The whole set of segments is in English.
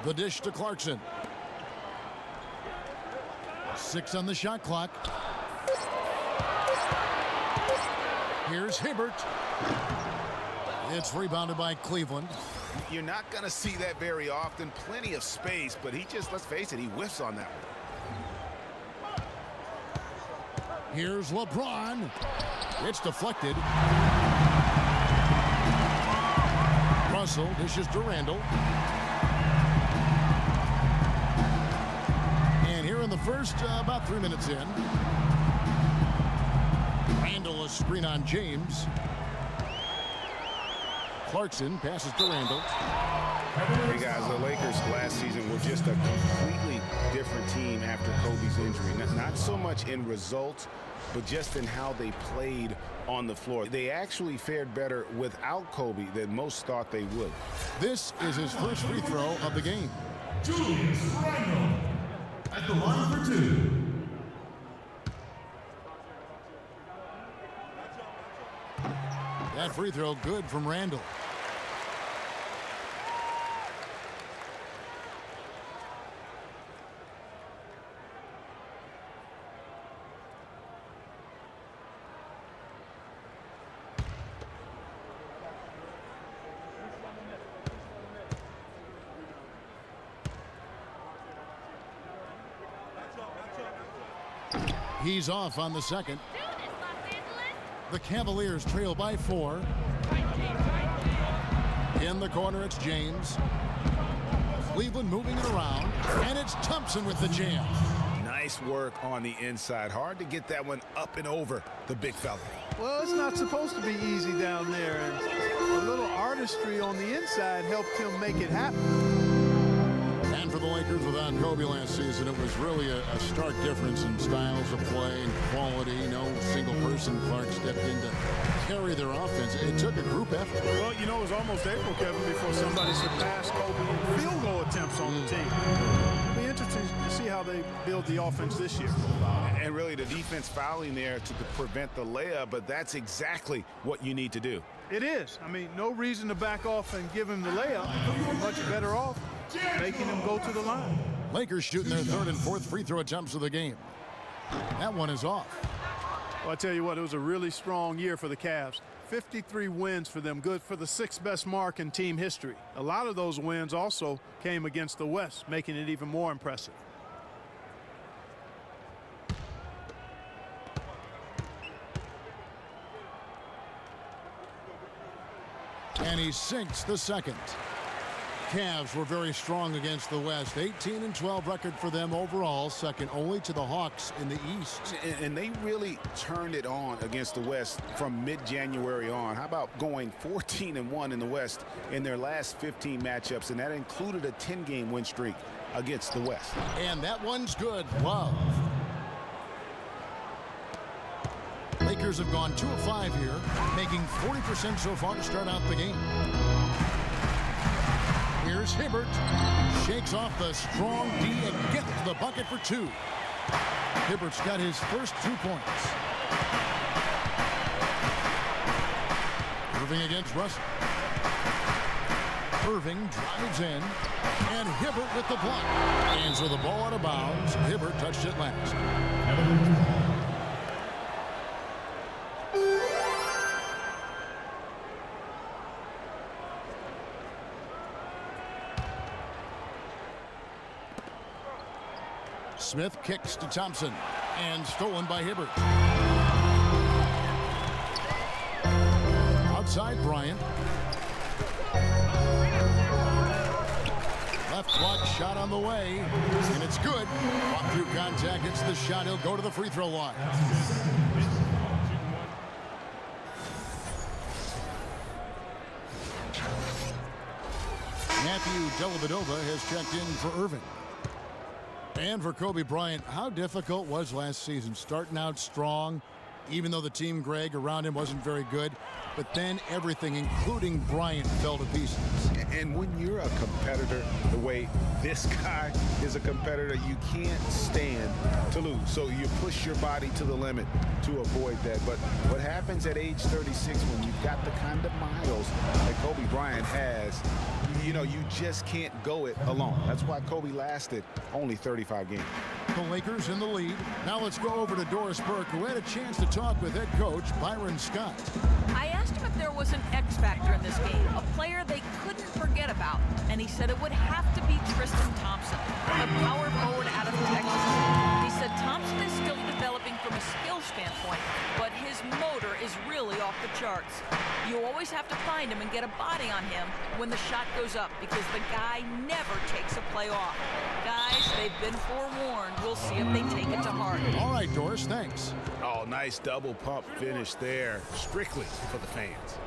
The dish to Clarkson. 6 on the shot clock. Here's Hibbert. It's rebounded by Cleveland. You're not going to see that very often. Plenty of space, but he just, let's face it, he whiffs on that one. Here's LeBron. It's deflected. Russell dishes to Randall. And here in the first, about 3 minutes in. Randall, a screen on James. Clarkson passes to Randall. Hey guys, the Lakers last season were just a completely different team after Kobe's injury. Not so much in results, but just in how they played on the floor. They actually fared better without Kobe than most thought they would. This is his first free throw of the game. Julius Randle at the line for 2. That free throw good from Randall. He's off on the second. The Cavaliers trail by 4. In the corner, it's James. Cleveland moving it around, and it's Thompson with the jam. Nice work on the inside. Hard to get that one up and over the big fella. Well, it's not supposed to be easy down there, and a little artistry on the inside helped him make it happen. And for the Lakers without Kobe last season, it was really a stark difference in styles of play and quality. No single person Clark stepped in to carry their offense. It took a group effort. Well, you know, it was almost April, Kevin, before somebody surpassed Kobe in field goal attempts on the team. It'll be interesting to see how they build the offense this year. And really the defense fouling there to prevent the layup, but that's exactly what you need to do. It is. I mean, no reason to back off and give him the layup. You're much better off making him go to the line. Lakers shooting their third and fourth free throw attempts of the game. That one is off. Well, I tell you what, it was a really strong year for the Cavs. 53 wins for them, good for the 6th best mark in team history. A lot of those wins also came against the West, making it even more impressive. And he sinks the second. Cavs were very strong against the West. 18-12 record for them overall, second only to the Hawks in the East. And they really turned it on against the West from mid-January on. How about going 14-1 in the West in their last 15 matchups, and that included a 10-game win streak against the West. And that one's good. Love. Lakers have gone 2 of 5 here, making 40% so far to start out the game. Here's Hibbert. Shakes off the strong D and gets to the bucket for 2. Hibbert's got his first 2 points. Irving against Russell. Irving drives in. And Hibbert with the block. And so the ball out of bounds. Hibbert touched it last. Smith kicks to Thompson, and stolen by Hibbert. Outside Bryant. Left block shot on the way, and it's good. Walk through contact, hits the shot. He'll go to the free throw line. Matthew Dellavedova has checked in for Irving. And for Kobe Bryant, how difficult was last season? Starting out strong, even though the team, Greg, around him wasn't very good. But then everything, including Bryant, fell to pieces. And when you're a competitor, the way this guy is a competitor, you can't stand to lose. So you push your body to the limit to avoid that. But what happens at age 36 when you've got the kind of miles that Kobe Bryant has, You know, you just can't go it alone. That's why Kobe lasted only 35 games. The Lakers in the lead. Now let's go over to Doris Burke, who had a chance to talk with head coach Byron Scott. I asked him if there was an X factor in this game, a player they couldn't forget about, and he said it would have to be Tristan Thompson, the power forward out of Texas. He said Thompson is still developing from a skill standpoint, but his motor is really off the charts. You always have to find him and get a body on him when the shot goes up, because the guy never takes a play off. Guys, they've been forewarned. We'll see if they take it to heart. All right, Doris, thanks. Oh, nice double pump finish there, strictly for the fans.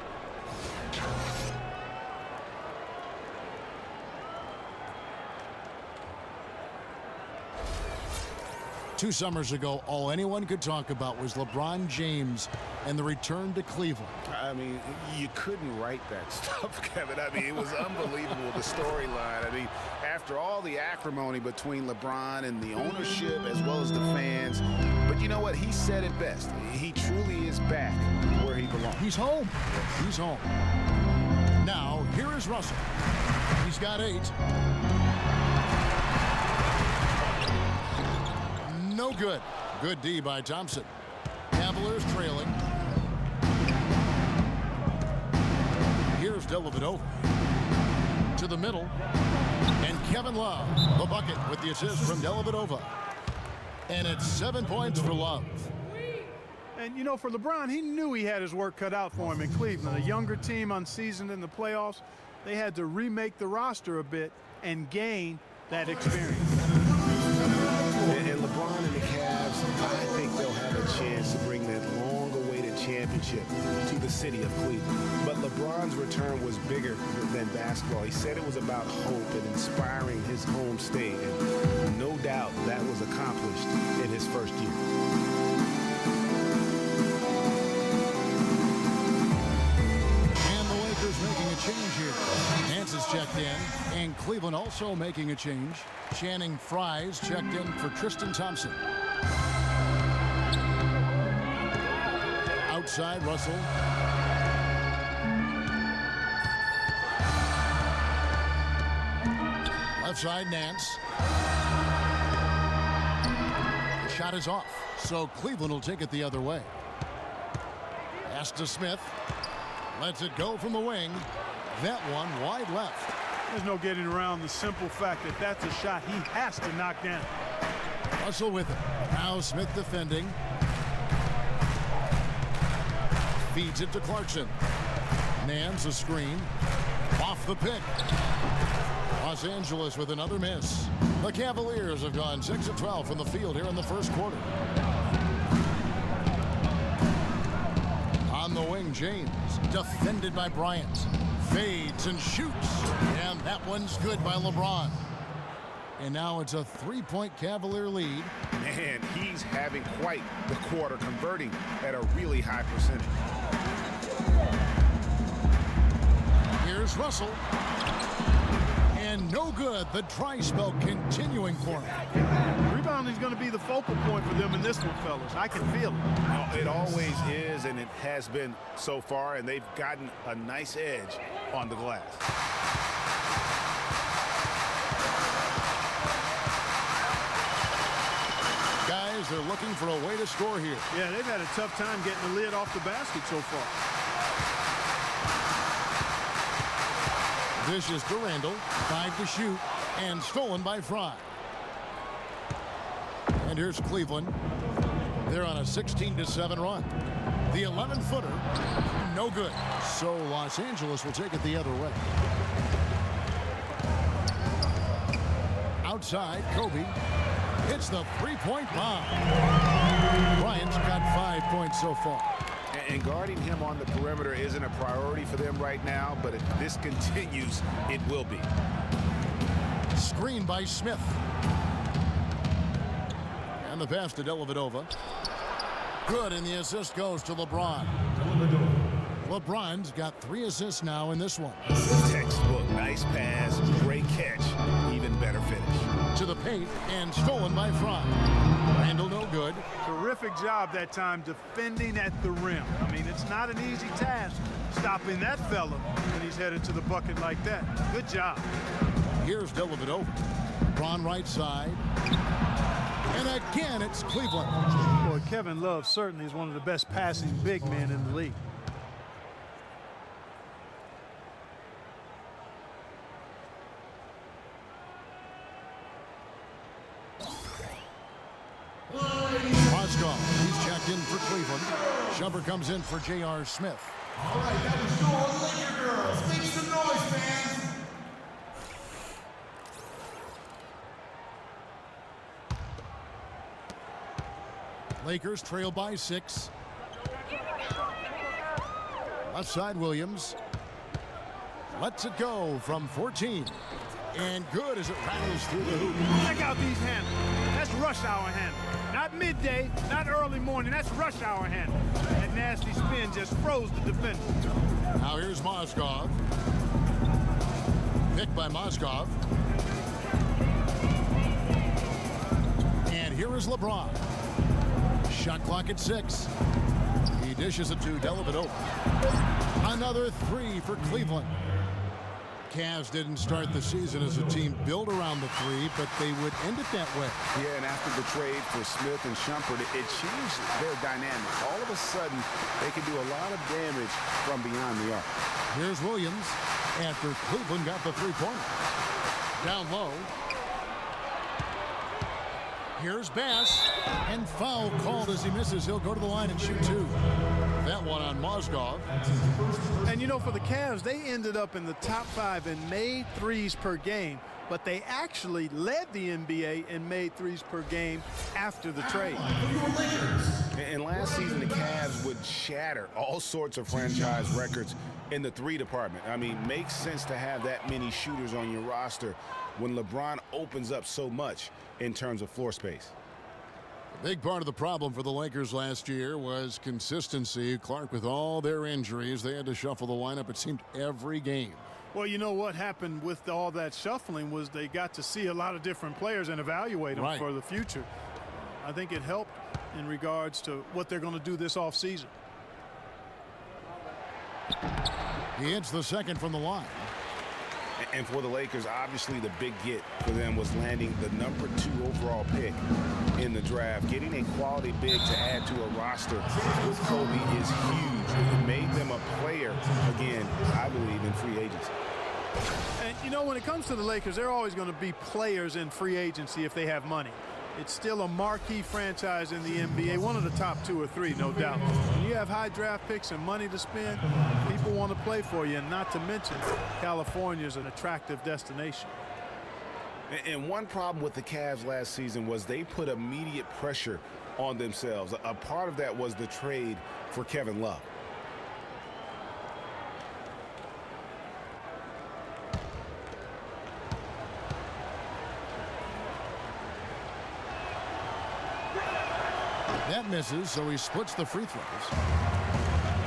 Two summers ago, all anyone could talk about was LeBron James and the return to Cleveland. I mean, you couldn't write that stuff, Kevin. I mean, it was unbelievable, the storyline. I mean, after all the acrimony between LeBron and the ownership as well as the fans, but you know what? He said it best. He truly is back where he belongs. He's home. He's home. Now, here is Russell. He's got 8. No good. Good D by Thompson. Cavaliers trailing. Here's Dellavedova to the middle. And Kevin Love, the bucket with the assist from Dellavedova. And it's 7 points for Love. And, you know, for LeBron, he knew he had his work cut out for him in Cleveland. A younger team unseasoned in the playoffs. They had to remake the roster a bit and gain that experience. And LeBron and the Cavs, I think they'll have a chance to bring that long-awaited championship to the city of Cleveland. But LeBron's return was bigger than basketball. He said it was about hope and inspiring his home state. And no doubt that was accomplished in his first year. And the Lakers making a change here. Nance is checked in, and Cleveland also making a change. Channing Frye's checked in for Tristan Thompson. Outside, Russell. Left side, Nance. The shot is off, so Cleveland will take it the other way. Pass to Smith. Lets it go from the wing. That one wide left. There's no getting around the simple fact that that's a shot he has to knock down. Russell with it. Now Smith defending. Feeds it to Clarkson. Nance a screen. Off the pick. Los Angeles with another miss. The Cavaliers have gone 6 of 12 from the field here in the first quarter. On the wing, James. Defended by Bryant. Fades and shoots. And that one's good by LeBron. And now it's a 3-point Cavalier lead. Man, he's having quite the quarter, converting at a really high percentage. Here's Russell. And no good. The dry spell continuing for him. Rebounding is going to be the focal point for them in this one, fellas. I can feel it. Well, it always is, and it has been so far, and they've gotten a nice edge on the glass. Guys, they're looking for a way to score here. Yeah, they've had a tough time getting the lid off the basket so far. This is to Randall. 5 to shoot. And stolen by Fry. And here's Cleveland. They're on a 16-7 run. The 11-footer, no good. So Los Angeles will take it the other way. Outside, Kobe hits the 3-point bomb. Bryant's got 5 points so far. And guarding him on the perimeter isn't a priority for them right now, but if this continues, it will be. Screen by Smith. And the pass to Dellavedova. Good, and the assist goes to LeBron. LeBron's got 3 assists now in this one. Textbook, nice pass, great catch, even better finish. To into the paint and stolen by Fry. Randall no good. Terrific job that time defending at the rim. I mean, it's not an easy task stopping that fella when he's headed to the bucket like that. Good job. Here's Dellavedova. LeBron right side. And again, it's Cleveland. Boy, Kevin Love certainly is one of the best passing big men in the league. Moskov, he's checked in for Cleveland. Shumpert comes in for J.R. Smith. All right, that was your Laker girls. Make some noise, fans. Lakers trail by 6. Left side Williams. Lets it go from 14. And good as it rattles through the hoop. Check out these handles. That's rush hour handle. Not midday, not early morning. That's rush hour handle. That nasty spin just froze the defender. Now here's Moskov. Picked by Moskov. And here is LeBron. Shot clock at 6. He dishes it to Dellavedova. Another 3 for Cleveland. Cavs didn't start the season as a team built around the 3, but they would end it that way. Yeah, and after the trade for Smith and Shumpert, it changed their dynamic. All of a sudden, they could do a lot of damage from beyond the arc. Here's Williams after Cleveland got the 3-pointer. Down low. Here's Bass, and foul called as he misses. He'll go to the line and shoot 2. That one on Moskov. And you know, for the Cavs, they ended up in the top 5 and made threes per game, but they actually led the NBA and made threes per game after the trade. And last season, the Cavs would shatter all sorts of franchise records in the 3 department. I mean, makes sense to have that many shooters on your roster when LeBron opens up so much in terms of floor space. A big part of the problem for the Lakers last year was consistency. Clark, with all their injuries, they had to shuffle the lineup, it seemed, every game. Well, you know what happened with all that shuffling was they got to see a lot of different players and evaluate them for the future. I think it helped in regards to what they're going to do this offseason. He hits the second from the line. And for the Lakers, obviously the big get for them was landing the number 2 overall pick in the draft. Getting a quality big to add to a roster with Kobe is huge. It made them a player, again, I believe, in free agency. And, you know, when it comes to the Lakers, they're always going to be players in free agency if they have money. It's still a marquee franchise in the NBA, one of the top 2 or 3, no doubt. When you have high draft picks and money to spend, people want to play for you, and not to mention California is an attractive destination. And one problem with the Cavs last season was they put immediate pressure on themselves. A part of that was the trade for Kevin Love. That misses, so he splits the free throws.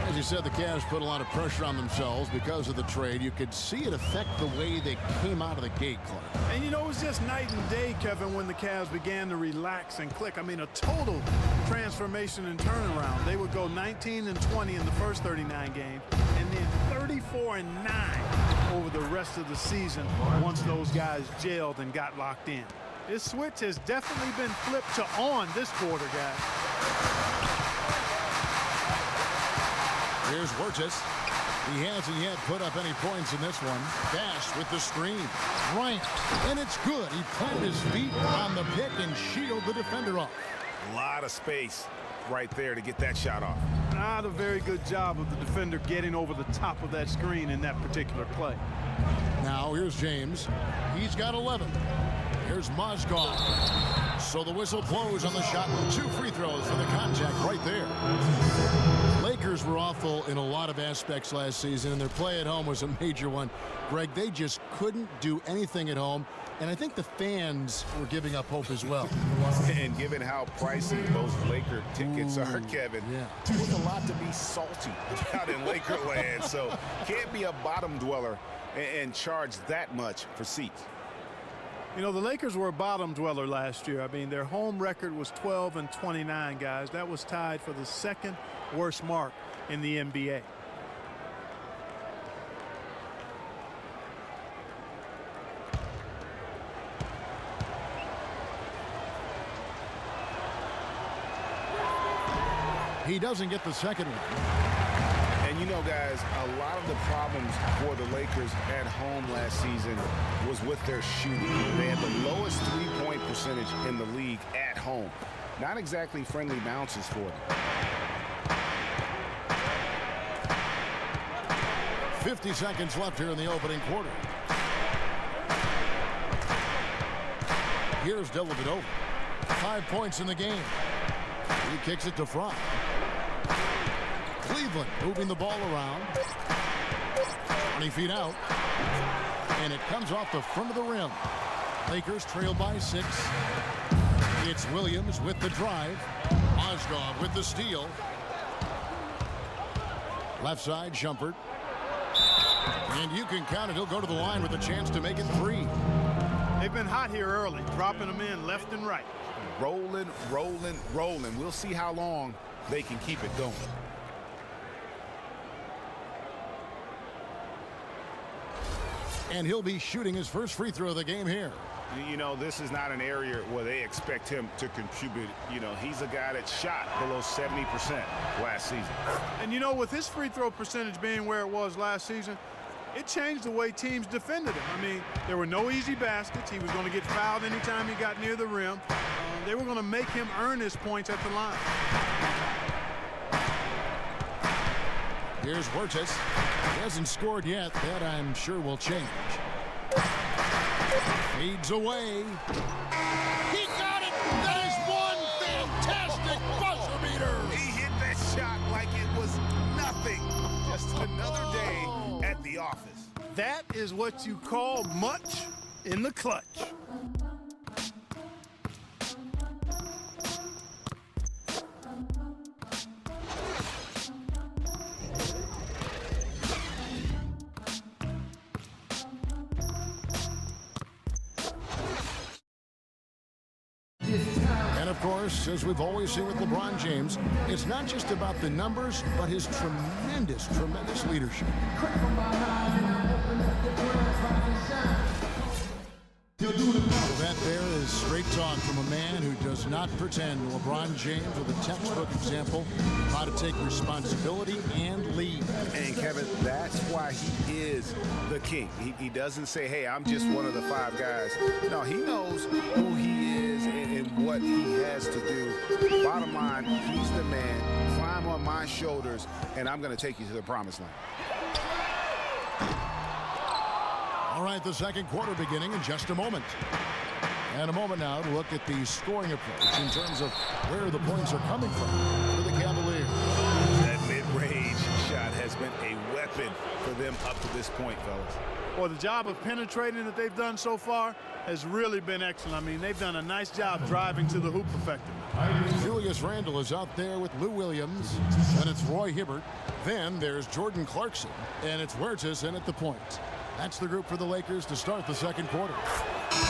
As you said, the Cavs put a lot of pressure on themselves because of the trade. You could see it affect the way they came out of the gate, Clark. And you know, it was just night and day, Kevin, when the Cavs began to relax and click. I mean, a total transformation and turnaround. They would go 19-20 in the first 39 games, and then 34-9 over the rest of the season once those guys gelled and got locked in. This switch has definitely been flipped to on this quarter, guys. Here's Wirtz. He hasn't yet put up any points in this one. Bass with the screen. Bryant. And it's good. He planted his feet on the pick and shielded the defender off. A lot of space right there to get that shot off. Not a very good job of the defender getting over the top of that screen in that particular play. Now here's James. He's got 11. Here's Moskov. So the whistle blows on the shot. 2 free throws for the contact right there. Lakers were awful in a lot of aspects last season, and their play at home was a major one. Greg, they just couldn't do anything at home, and I think the fans were giving up hope as well. And given how pricey those Laker tickets are, Kevin, there's a lot to be salty about in Laker land, so can't be a bottom dweller and charge that much for seats. You know, the Lakers were a bottom dweller last year. I mean, their home record was 12-29, guys. That was tied for the second worst mark in the NBA. He doesn't get the second one. And you know, guys, a lot of the problems for the Lakers at home last season was with their shooting. They had the lowest three-point percentage in the league at home. Not exactly friendly bounces for them. 50 seconds left here in the opening quarter. Here's Dellavedova. 5 points in the game. He kicks it to Fry. Cleveland moving the ball around. 20 feet out. And it comes off the front of the rim. Lakers trail by 6. It's Williams with the drive. Mozgov with the steal. Left side, Shumpert. And you can count it. He'll go to the line with a chance to make it 3. They've been hot here early, dropping them in left and right. Rolling, rolling, rolling. We'll see how long they can keep it going. And he'll be shooting his first free throw of the game here. You know, this is not an area where they expect him to contribute. You know, he's a guy that shot below 70% last season. And, you know, with his free throw percentage being where it was last season, it changed the way teams defended him. I mean, there were no easy baskets. He was going to get fouled anytime he got near the rim. They were going to make him earn his points at the line. Here's Huertas. He hasn't scored yet. That, I'm sure, will change. Fades away. He got it! That is one fantastic buzzer beater! He hit that shot like it was nothing. Just another day at the office. That is what you call much in the clutch. And of course, as we've always seen with LeBron James, it's not just about the numbers, but his tremendous, tremendous leadership. That there is straight talk from a man who does not pretend. LeBron James with a textbook example of how to take responsibility and lead. And Kevin, that's why he is the king. He doesn't say, hey, I'm just one of the 5 guys. No, he knows who he is and what he has to do. Bottom line, he's the man. Climb on my shoulders, and I'm going to take you to the promised land. All right, the second quarter beginning in just a moment. And a moment now to look at the scoring approach in terms of where the points are coming from for the Cavaliers. That mid-range shot has been a weapon for them up to this point, fellas. Well, the job of penetrating that they've done so far has really been excellent. I mean, they've done a nice job driving to the hoop effectively. Julius Randle is out there with Lou Williams, and it's Roy Hibbert. Then there's Jordan Clarkson, and it's Huertas in at the point. That's the group for the Lakers to start the second quarter.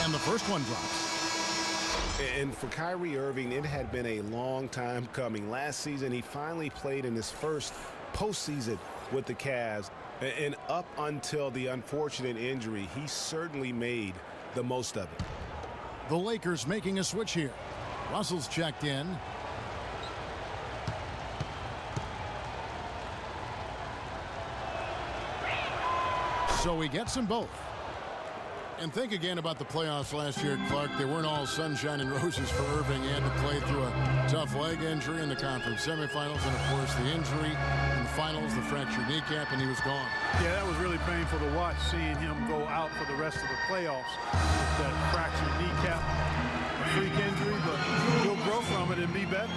And the first one drops. And for Kyrie Irving, it had been a long time coming. Last season, he finally played in his first postseason with the Cavs. And up until the unfortunate injury, he certainly made the most of it. The Lakers making a switch here. Russell's checked in. So he gets them both. And think again about the playoffs last year, Clark. They weren't all sunshine and roses for Irving. He had to play through a tough leg injury in the conference semifinals, and of course the injury in the finals, the fractured kneecap, and he was gone. Yeah, that was really painful to watch, seeing him go out for the rest of the playoffs with that fractured kneecap, a freak injury, but he'll grow from it and be better.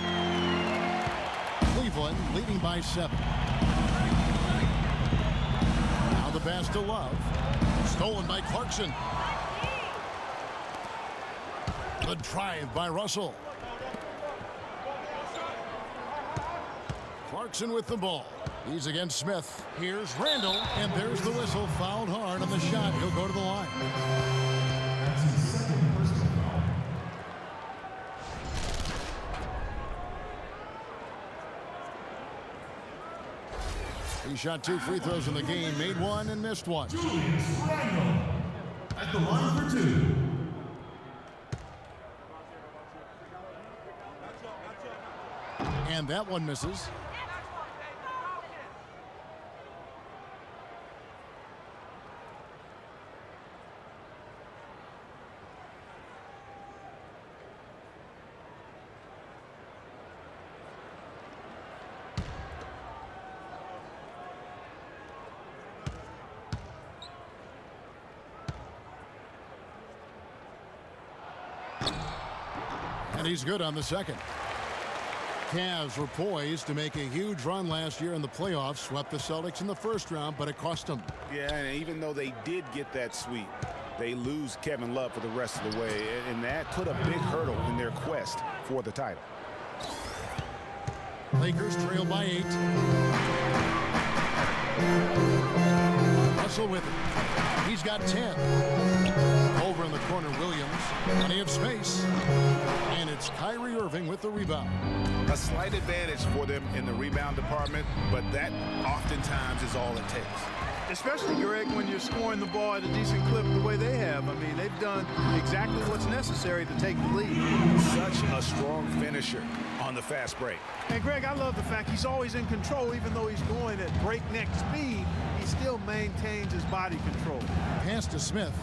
Cleveland leading by 7. Now the pass to Love. Stolen by Clarkson. The drive by Russell. Clarkson with the ball. He's against Smith. Here's Randle, and there's the whistle. Fouled hard on the shot. He'll go to the line. He shot 2 free throws in the game, made one and missed one. Julius Randle at the line for 2. And that one misses. And he's good on the second. Cavs were poised to make a huge run last year in the playoffs, swept the Celtics in the first round, but it cost them. Yeah, and even though they did get that sweep, they lose Kevin Love for the rest of the way, and that put a big hurdle in their quest for the title. Lakers trail by 8. Russell with it. He's got 10. Over in the corner, Williams. Plenty of space. And it's Kyrie Irving with the rebound. A slight advantage for them in the rebound department, but that oftentimes is all it takes. Especially, Greg, when you're scoring the ball at a decent clip the way they have. I mean, they've done exactly what's necessary to take the lead. Such a strong finisher on the fast break. And, Greg, I love the fact he's always in control. Even though he's going at breakneck speed, he still maintains his body control. Pass to Smith.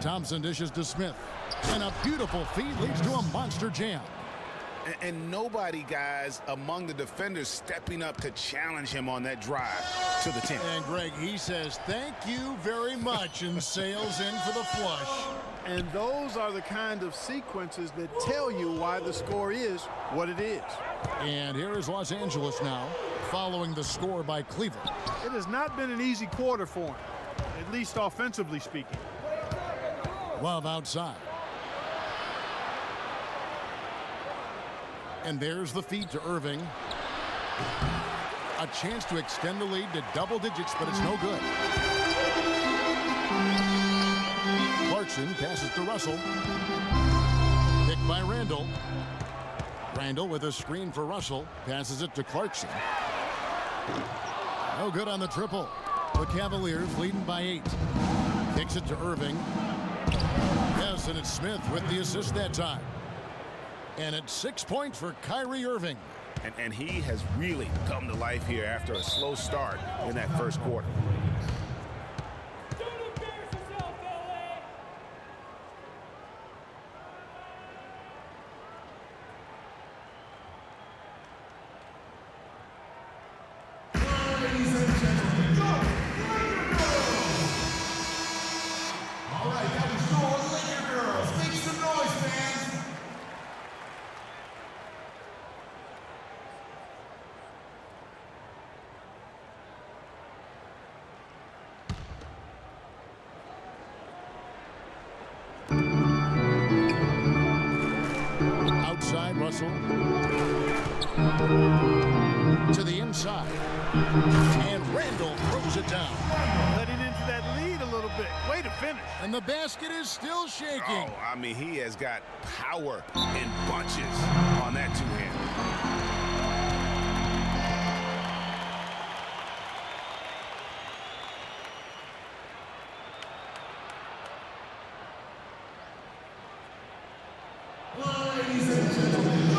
Thompson dishes to Smith. And a beautiful feed leads to a monster jam. And nobody, guys, among the defenders stepping up to challenge him on that drive to the 10. And, Greg, he says, thank you very much, and sails in for the flush. And those are the kind of sequences that tell you why the score is what it is. And here is Los Angeles now, following the score by Cleveland. It has not been an easy quarter for him, at least offensively speaking. Love outside. And there's the feed to Irving. A chance to extend the lead to double digits, but it's no good. Clarkson passes to Russell. Picked by Randle. Randle with a screen for Russell. Passes it to Clarkson. No good on the triple. The Cavaliers leading by 8. Kicks it to Irving. Yes, and it's Smith with the assist that time. And it's 6 points for Kyrie Irving. And he has really come to life here after a slow start in that first quarter. Ladies and gentlemen, go! All right, that was yours, Laker girls. Make some noise, fans. Outside, Russell. To the inside. And Randle throws it down. Letting into that lead a little bit. Way to finish. And the basket is still shaking. Oh, I mean, he has got power in bunches on that two-hand. Ladies and gentlemen, go!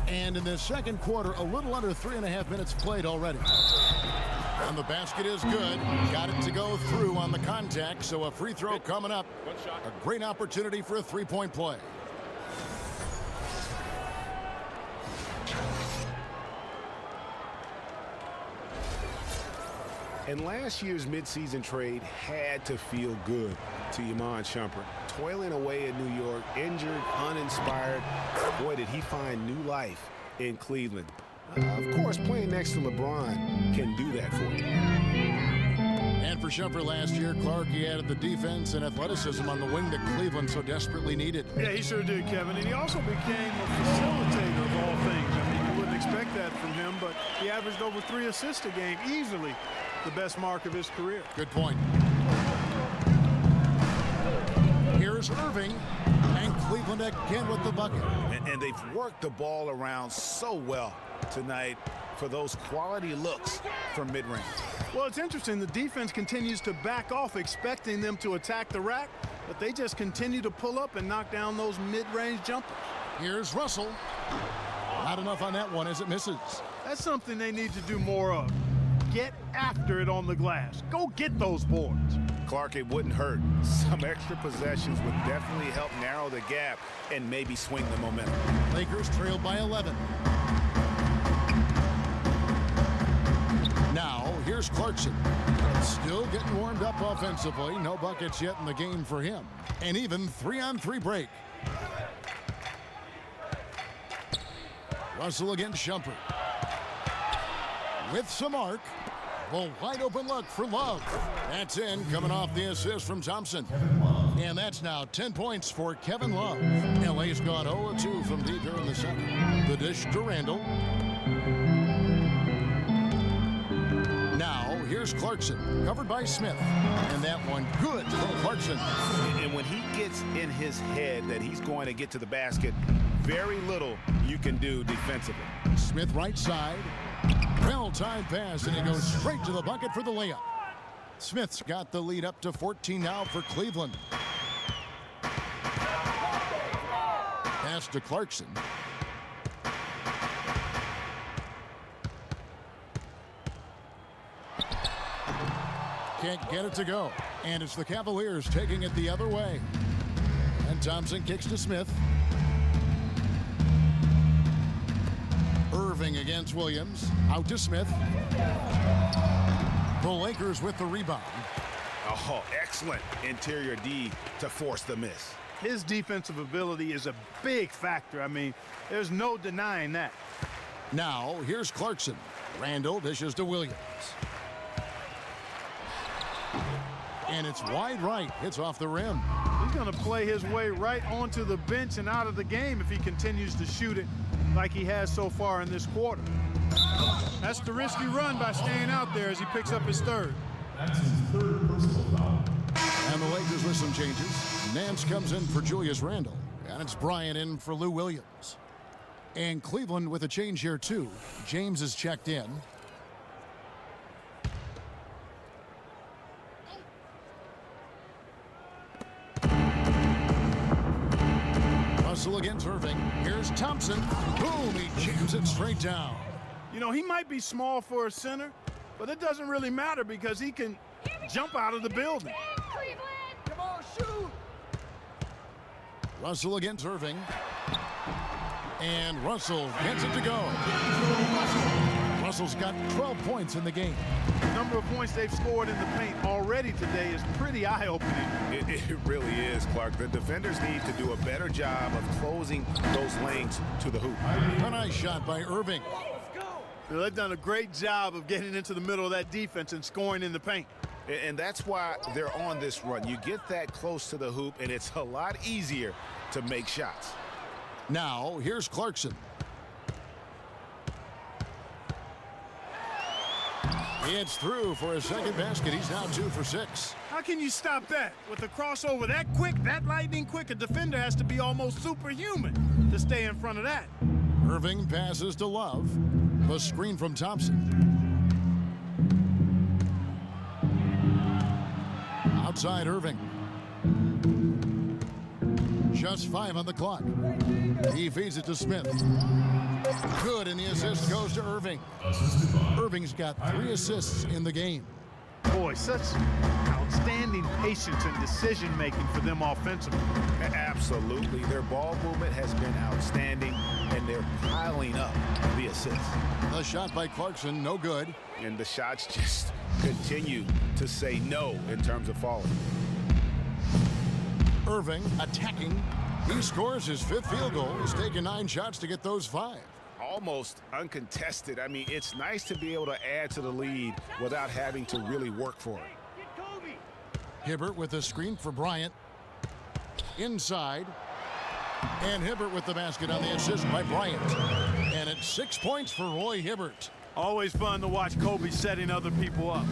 And in this second quarter, a little under 3.5 minutes played already. And the basket is good. Got it to go through on the contact, so a free throw coming up. A great opportunity for a three-point play. And last year's midseason trade had to feel good to Iman Shumpert. Toiling away in New York, injured, uninspired. Boy, did he find new life in Cleveland. Of course, playing next to LeBron can do that for you. And for Shumpert last year, Clark, he added the defense and athleticism on the wing that Cleveland so desperately needed. Yeah, he sure did, Kevin. And he also became a facilitator of all things. I mean, you wouldn't expect that from him, but he averaged over 3 assists a game, easily the best mark of his career. Good point. Here's Irving, and Cleveland again with the bucket. And they've worked the ball around so well tonight for those quality looks from mid-range. Well, it's interesting. The defense continues to back off, expecting them to attack the rack, but they just continue to pull up and knock down those mid-range jumpers. Here's Russell. Not enough on that one as it misses. That's something they need to do more of. Get after it on the glass. Go get those boards. Clark, it wouldn't hurt. Some extra possessions would definitely help narrow the gap and maybe swing the momentum. Lakers trailed by 11. Now, here's Clarkson. Still getting warmed up offensively. No buckets yet in the game for him. And even 3-on-3 break. Russell against Shumpert. With some arc. Well, wide open look for Love. That's in, coming off the assist from Thompson. And that's now 10 points for Kevin Love. LA's gone 0-2 from deep here in the second. The dish to Randall. Now, here's Clarkson, covered by Smith. And that one good from Clarkson. And when he gets in his head that he's going to get to the basket, very little you can do defensively. Smith right side. Well-timed pass, and he goes straight to the bucket for the layup. Smith's got the lead up to 14 now for Cleveland. Pass to Clarkson. Can't get it to go. And it's the Cavaliers taking it the other way. And Thompson kicks to Smith. Irving against Williams. Out to Smith. The Lakers with the rebound. Oh, excellent interior D to force the miss. His defensive ability is a big factor. I mean, there's no denying that. Now, here's Clarkson. Randall dishes to Williams. And it's wide right. Hits off the rim. He's going to play his way right onto the bench and out of the game if he continues to shoot it like he has so far in this quarter. That's the risky run by staying out there as he picks up his third. That's his third personal foul. And the Lakers with some changes. Nance comes in for Julius Randle. And it's Bryant in for Lou Williams. And Cleveland with a change here, too. James is checked in. Russell against Irving. Here's Thompson. Boom, he jams it straight down. You know, he might be small for a center, but it doesn't really matter because he can jump out of the building. Come on, shoot! Russell against Irving. And Russell gets it to go. Russell's got 12 points in the game. The number of points they've scored in the paint already today is pretty eye-opening. It really is, Clark. The defenders need to do a better job of closing those lanes to the hoop. A nice shot by Irving. They've done a great job of getting into the middle of that defense and scoring in the paint. And that's why they're on this run. You get that close to the hoop, and it's a lot easier to make shots. Now, here's Clarkson. It's through for a second basket. He's now 2 for 6. How can you stop that? With a crossover that quick, that lightning quick, a defender has to be almost superhuman to stay in front of that. Irving passes to Love. The screen from Thompson. Outside Irving. Just 5 on the clock. He feeds it to Smith. Good, and the assist goes to Irving. Irving's got 3 assists in the game. Boy, such outstanding patience and decision-making for them offensively. Absolutely. Their ball movement has been outstanding, and they're piling up the assists. The shot by Clarkson, no good. And the shots just continue to say no in terms of falling. Irving attacking. He scores his 5th field goal. He's taken 9 shots to get those 5. Almost uncontested. I mean, it's nice to be able to add to the lead without having to really work for it. Hibbert with a screen for Bryant. Inside. And Hibbert with the basket on the assist by Bryant. And it's 6 points for Roy Hibbert. Always fun to watch Kobe setting other people up.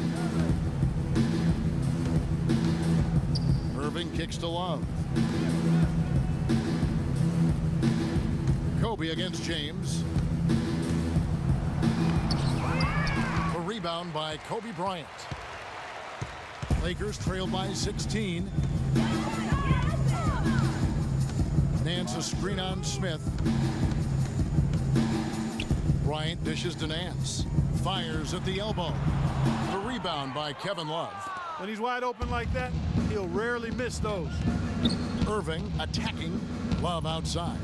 Irving kicks to Love. Kobe against James. A rebound by Kobe Bryant. Lakers trail by 16. Nance a screen on Smith. Bryant dishes to Nance. Fires at the elbow. The rebound by Kevin Love. When he's wide open like that, he'll rarely miss those. Irving attacking. Love outside.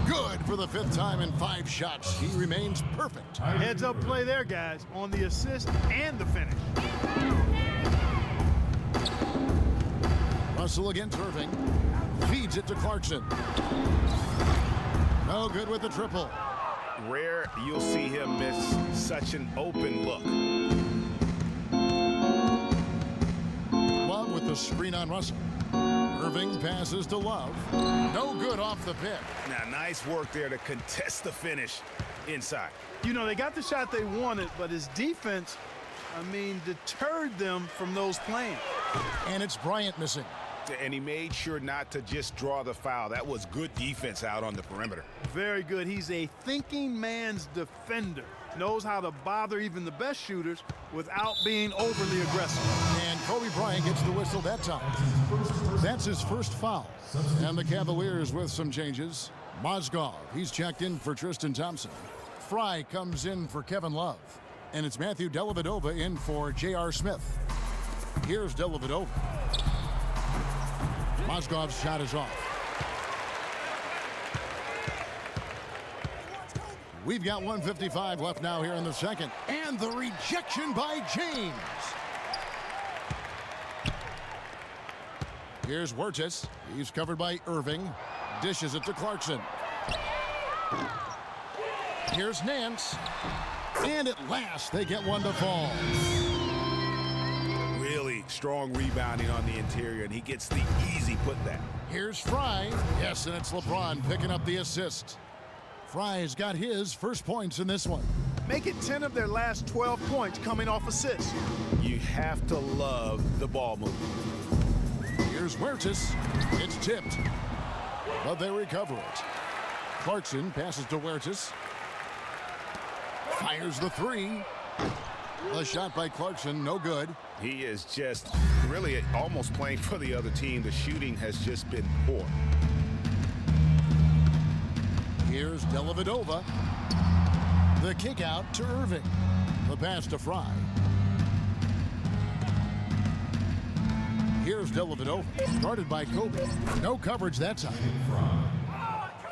Good for the 5th time in 5 shots. He remains perfect. Heads up play there, guys, on the assist and the finish. Russell against Irving. Feeds it to Clarkson. No good with the triple. Rare you'll see him miss such an open look. Love with the screen on Russell. Irving passes to Love. No good off the pick. Now, nice work there to contest the finish inside. You know, they got the shot they wanted, but his defense, deterred them from those plans. And it's Bryant missing. And he made sure not to just draw the foul. That was good defense out on the perimeter. Very good. He's a thinking man's defender. Knows how to bother even the best shooters without being overly aggressive. And Kobe Bryant gets the whistle that time. That's his 1st foul. And the Cavaliers with some changes. Mozgov, he's checked in for Tristan Thompson. Fry comes in for Kevin Love. And it's Matthew Dellavedova in for J.R. Smith. Here's Dellavedova. Mozgov's shot is off. We've got 1:55 left now here in the second. And the rejection by James. Here's Wirtz. He's covered by Irving. Dishes it to Clarkson. Here's Nance. And at last, they get one to fall. Really strong rebounding on the interior, and he gets the easy putback. Here's Fry. Yes, and it's LeBron picking up the assist. Fry's got his 1st points in this one. Make it 10 of their last 12 points coming off assists. You have to love the ball movement. Here's Wirtz. It's tipped, but they recover it. Clarkson passes to Wirtz. Fires the 3. The shot by Clarkson, no good. He is just really almost playing for the other team. The shooting has just been poor. Here's Dellavedova. The kick out to Irving. The pass to Fry. Here's Dellavedova. Guarded by Kobe. No coverage that time.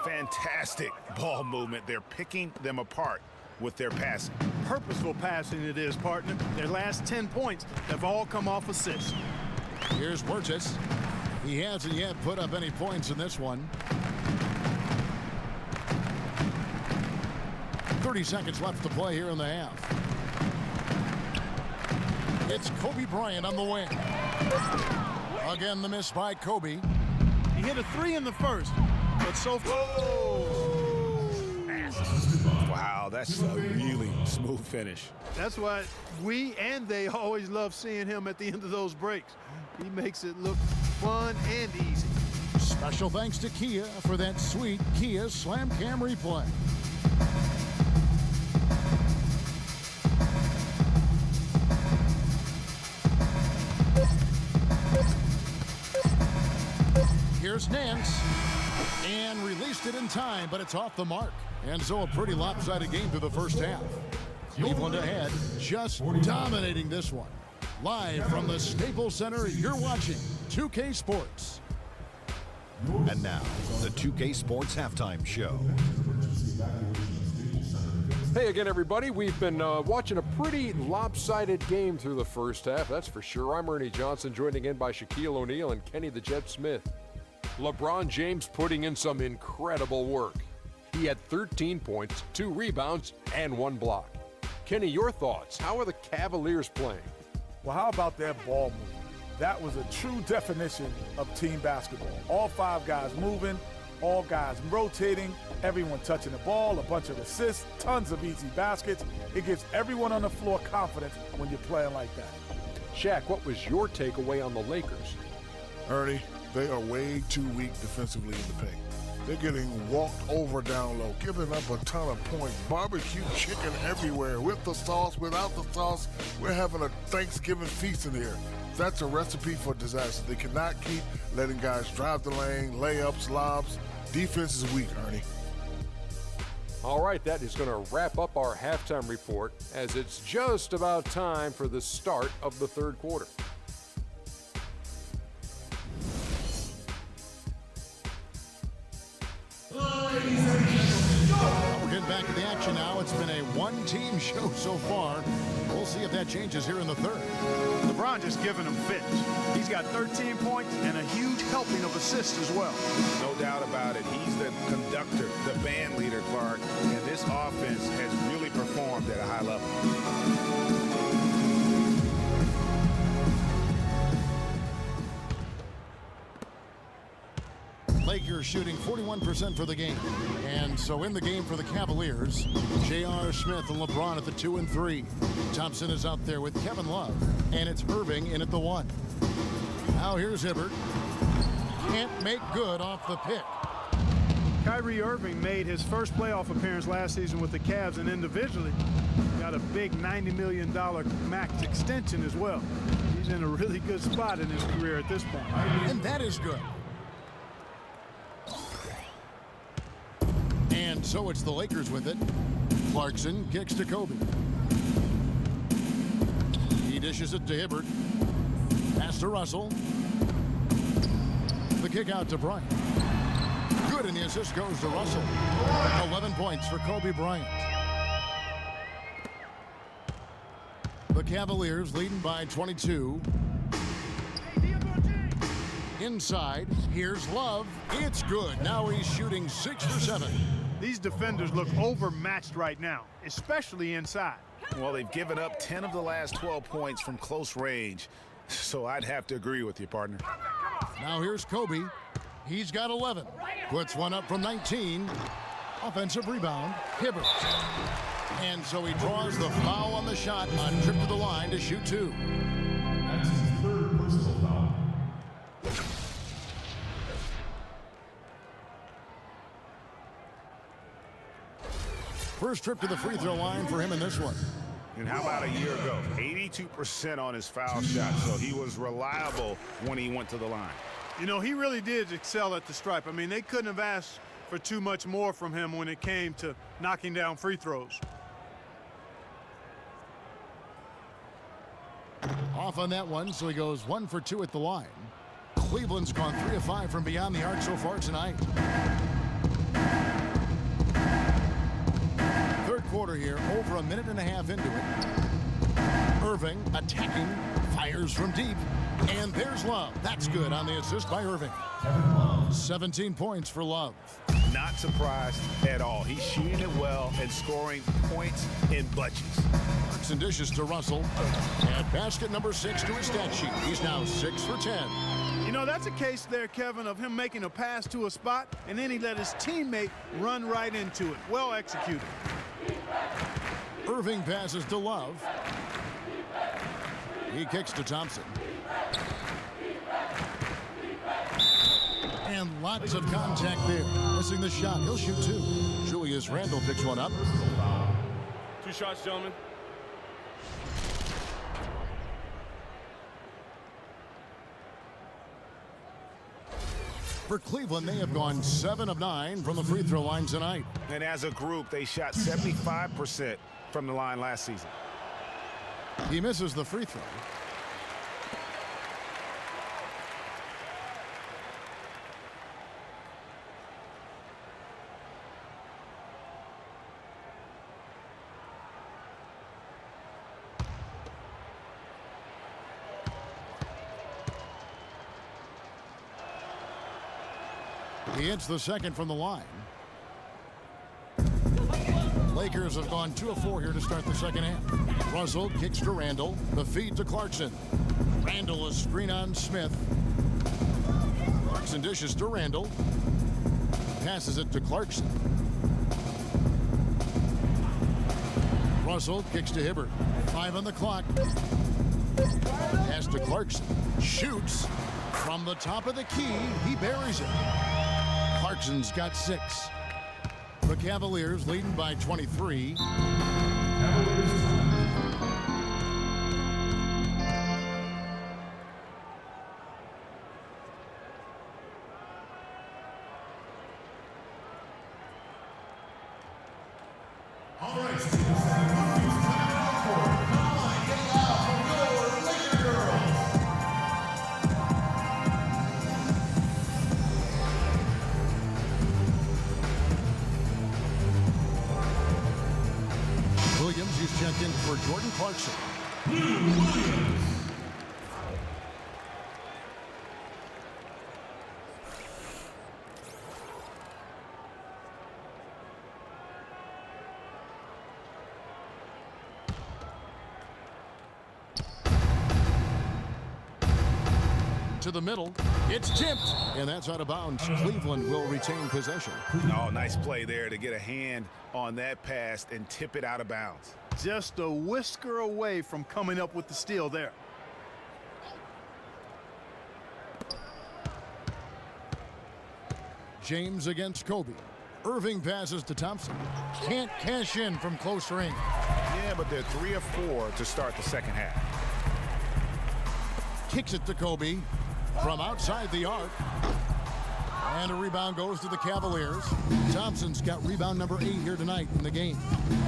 Fantastic ball movement. They're picking them apart with their passing. Purposeful passing it is, partner. Their last 10 points have all come off assists. Here's Wirtz. He hasn't yet put up any points in this one. 30 seconds left to play here in the half. It's Kobe Bryant on the wing. Again, the miss by Kobe. He hit a 3 in the 1st, but so far... Wow, that's a really smooth finish. That's why we and they always love seeing him at the end of those breaks. He makes it look fun and easy. Special thanks to Kia for that sweet Kia Slam Cam replay. Here's Nance. And released it in time, but it's off the mark. And so a pretty lopsided game through the first half. Cleveland ahead, just dominating this one. Live from the Staples Center, you're watching 2K Sports. And now, the 2K Sports Halftime Show. Hey again, everybody. We've been watching a pretty lopsided game through the first half, that's for sure. I'm Ernie Johnson, joined again by Shaquille O'Neal and Kenny the Jet Smith. LeBron James putting in some incredible work. He had 13 points, 2 rebounds, and 1 block. Kenny, your thoughts? How are the Cavaliers playing? Well, how about that ball movement? That was a true definition of team basketball. All 5 guys moving, all guys rotating, everyone touching the ball, a bunch of assists, tons of easy baskets. It gives everyone on the floor confidence when you're playing like that. Shaq, what was your takeaway on the Lakers? Ernie, they are way too weak defensively in the paint. They're getting walked over down low, giving up a ton of points. Barbecue chicken everywhere, with the sauce, without the sauce. We're having a Thanksgiving feast in here. That's a recipe for disaster. They cannot keep letting guys drive the lane, layups, lobs. Defense is weak, Ernie. All right, that is going to wrap up our halftime report, as it's just about time for the start of the third quarter. We're getting back to the action now. It's been a one-team show so far. We'll see if that changes here in the third. LeBron just giving them fits. He's got 13 points and a huge helping of assists as well. No doubt about it. He's the conductor, the band leader, Clark, and this offense has really performed at a high level. Lakers shooting 41% for the game. And so in the game for the Cavaliers, J.R. Smith and LeBron at the 2 and 3. Thompson is out there with Kevin Love. And it's Irving in at the 1. Now here's Hibbert. Can't make good off the pick. Kyrie Irving made his first playoff appearance last season with the Cavs, and individually got a big $90 million max extension as well. He's in a really good spot in his career at this point. And that is good. And so it's the Lakers with it. Clarkson kicks to Kobe. He dishes it to Hibbert. Pass to Russell. The kick out to Bryant. Good, and the assist goes to Russell. 11 points for Kobe Bryant. The Cavaliers leading by 22. Inside, here's Love. It's good. Now he's shooting 6 for 7. These defenders look overmatched right now, especially inside. Well, they've given up 10 of the last 12 points from close range, so I'd have to agree with you, partner. Now here's Kobe. He's got 11. Puts one up from 19. Offensive rebound, Hibbert. And so he draws the foul on the shot on trip to the line to shoot 2. That's his 3rd personal foul. First trip to the free throw line for him in this one. And how about a year ago? 82% on his foul shot, so he was reliable when he went to the line. You know, he really did excel at the stripe. I mean, they couldn't have asked for too much more from him when it came to knocking down free throws. Off on that one, so he goes 1 for 2 at the line. Cleveland's gone 3 of 5 from beyond the arc so far tonight. Third quarter here, over a minute and a half into it. Irving attacking, fires from deep, and there's Love. That's good on the assist by Irving. 17 points for Love. Not surprised at all. He's shooting it well and scoring points in bunches. Clarkson dishes to Russell. And basket number 6 to his stat sheet. He's now 6 for 10. You know, that's a case there, Kevin, of him making a pass to a spot, and then he let his teammate run right into it. Well executed. Irving passes to Love. He kicks to Thompson. And lots of contact there. Missing the shot. He'll shoot 2. Julius Randle picks one up. 2 shots, gentlemen. For Cleveland, they have gone 7 of 9 from the free throw line tonight. And as a group, they shot 75% from the line last season. He misses the free throw. He hits the second from the line. Lakers have gone 2 of 4 here to start the second half. Russell kicks to Randall. The feed to Clarkson. Randall, a screen on Smith. Clarkson dishes to Randall. Passes it to Clarkson. Russell kicks to Hibbert. 5 on the clock. Pass to Clarkson. Shoots from the top of the key. He buries it. Clarkson's got 6. The Cavaliers leading by 23. All right, Steve. Come on, get out for your Laker girls. Williams, he's checked in for Jordan Clarkson. To the middle, it's tipped, and that's out of bounds. Cleveland will retain possession. Oh, nice play there to get a hand on that pass and tip it out of bounds. Just a whisker away from coming up with the steal there. James against Kobe. Irving passes to Thompson. Can't cash in from close range. Yeah, but they're 3 of 4 to start the second half. Kicks it to Kobe from outside the arc. And a rebound goes to the Cavaliers. Thompson's got rebound number 8 here tonight in the game.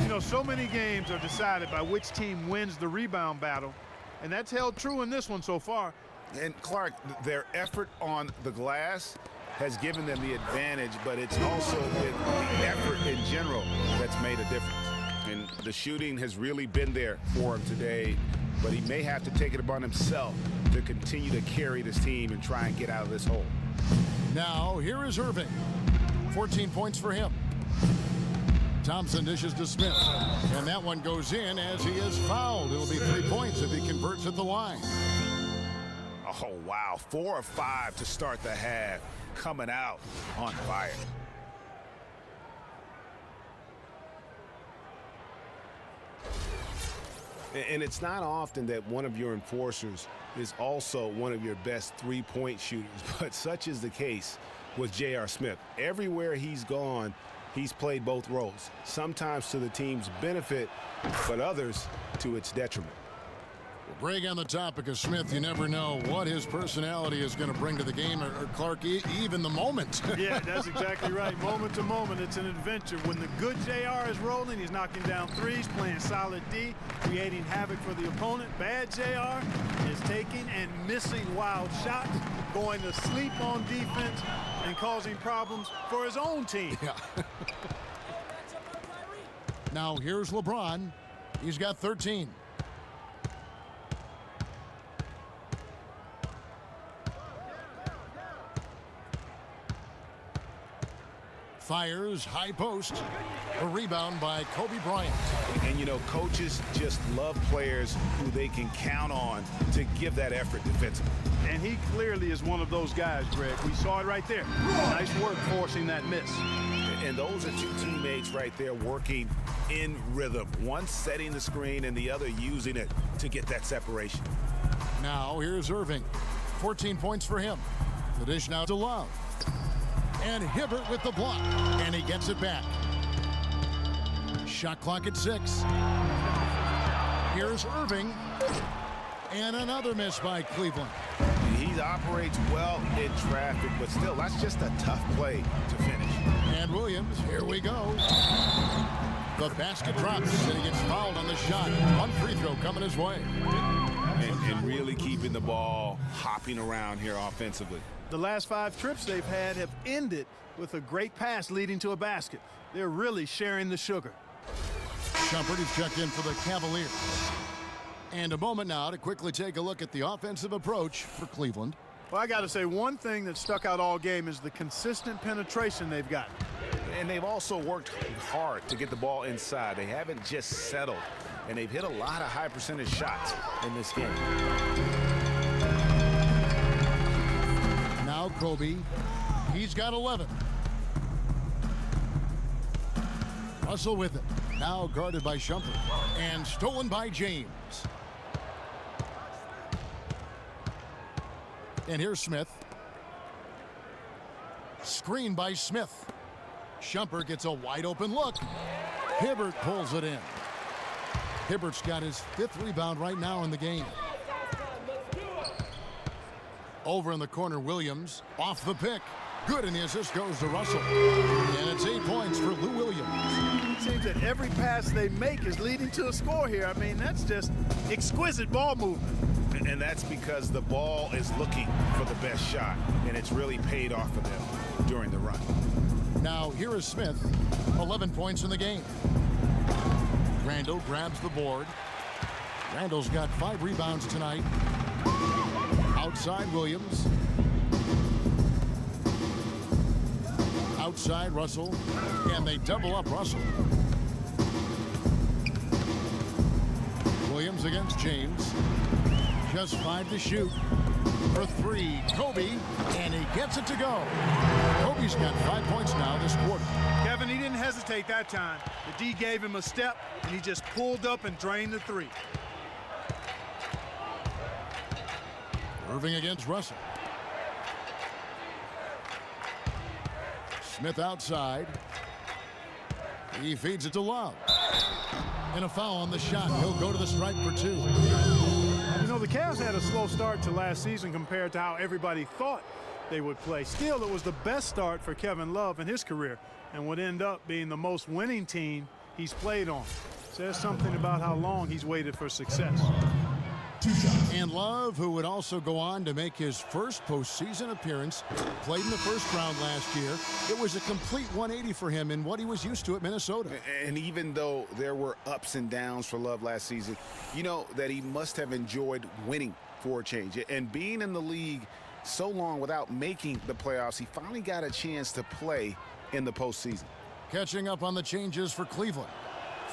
You know, so many games are decided by which team wins the rebound battle, and that's held true in this one so far. And Clark, their effort on the glass has given them the advantage, but it's also the effort in general that's made a difference. And the shooting has really been there for him today, but he may have to take it upon himself to continue to carry this team and try and get out of this hole. Now, here is Irving. 14 points for him. Thompson dishes to Smith. And that one goes in as he is fouled. It'll be 3 points if he converts at the line. Oh, wow. 4 of 5 to start the half. Coming out on fire. And it's not often that one of your enforcers is also one of your best three-point shooters, but such is the case with J.R. Smith. Everywhere he's gone, he's played both roles, sometimes to the team's benefit, but others to its detriment. Greg, on the topic of Smith, you never know what his personality is going to bring to the game, or Clark, even the moment. Yeah, that's exactly right. Moment to moment, it's an adventure. When the good JR is rolling, he's knocking down threes, playing solid D, creating havoc for the opponent. Bad JR is taking and missing wild shots, going to sleep on defense, and causing problems for his own team. Yeah. Now, here's LeBron. He's got 13. Fires, high post. A rebound by Kobe Bryant. And, you know, coaches just love players who they can count on to give that effort defensively. And he clearly is one of those guys, Greg. We saw it right there. Nice work forcing that miss. And those are two teammates right there working in rhythm. One setting the screen and the other using it to get that separation. Now, here's Irving. 14 points for him. The dish now to Love. And Hibbert with the block. And he gets it back. Shot clock at 6. Here's Irving. And another miss by Cleveland. He He operates well in traffic, but still, that's just a tough play to finish. And Williams, here we go. The basket drops, and he gets fouled on the shot. One free throw coming his way. And really keeping the ball hopping around here offensively. The last 5 trips they've had have ended with a great pass leading to a basket. They're really sharing the sugar. Shumpert is checked in for the Cavaliers. And a moment now to quickly take a look at the offensive approach for Cleveland. Well, I got to say, one thing that stuck out all game is the consistent penetration they've got. And they've also worked hard to get the ball inside. They haven't just settled. And they've hit a lot of high percentage shots in this game. Now Kobe. He's got 11. Russell with it. Now guarded by Shumpert. And stolen by James. And here's Smith. Screen by Smith. Shumpert gets a wide open look. Hibbert pulls it in. Hibbert's got his 5th rebound right now in the game. Over in the corner, Williams off the pick. Good, and the assist goes to Russell. And it's 8 points for Lou Williams. It seems that every pass they make is leading to a score here. I mean, that's just exquisite ball movement. And that's because the ball is looking for the best shot, and it's really paid off for them during the run. Now here is Smith, 11 points in the game. Randall grabs the board. Randall's got 5 rebounds tonight. Outside Williams. Outside Russell. And they double up Russell. Williams against James. Just 5 to shoot. For 3, Kobe, and he gets it to go. Kobe's got 5 points now this quarter. Kevin, he didn't hesitate that time. The D gave him a step, and he just pulled up and drained the 3. Irving against Russell. Smith outside. He feeds it to Love. And a foul on the shot. He'll go to the stripe for 2. You know, the Cavs had a slow start to last season compared to how everybody thought they would play. Still, it was the best start for Kevin Love in his career and would end up being the most winning team he's played on. Says something about how long he's waited for success. And Love, who would also go on to make his first postseason appearance, played in the first round last year. It was a complete 180 for him in what he was used to at Minnesota. And even though there were ups and downs for Love last season, you know that he must have enjoyed winning for a change. And being in the league so long without making the playoffs, he finally got a chance to play in the postseason. Catching up on the changes for Cleveland.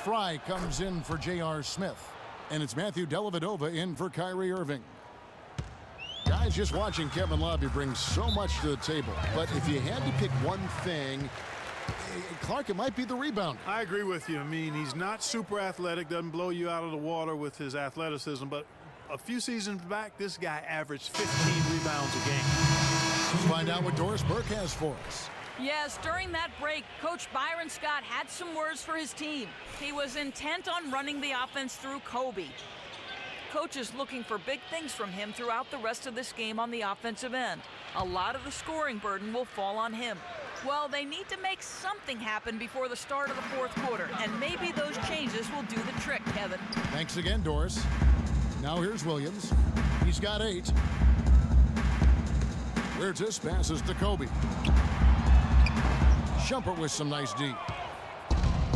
Fry comes in for J.R. Smith. And it's Matthew Dellavedova in for Kyrie Irving. Guys, just watching Kevin Love, he brings so much to the table. But if you had to pick one thing, Clark, it might be the rebound. I agree with you. I mean, he's not super athletic, doesn't blow you out of the water with his athleticism, but a few seasons back, this guy averaged 15 rebounds a game. Let's find out what Doris Burke has for us. Yes, during that break, Coach Byron Scott had some words for his team. He was intent on running the offense through Kobe. Coach is looking for big things from him throughout the rest of this game on the offensive end. A lot of the scoring burden will fall on him. Well, they need to make something happen before the start of the 4th quarter, and maybe those changes will do the trick, Kevin. Thanks again, Doris. Now here's Williams. He's got 8. Wirtz passes to Kobe. Shumpert with some nice D.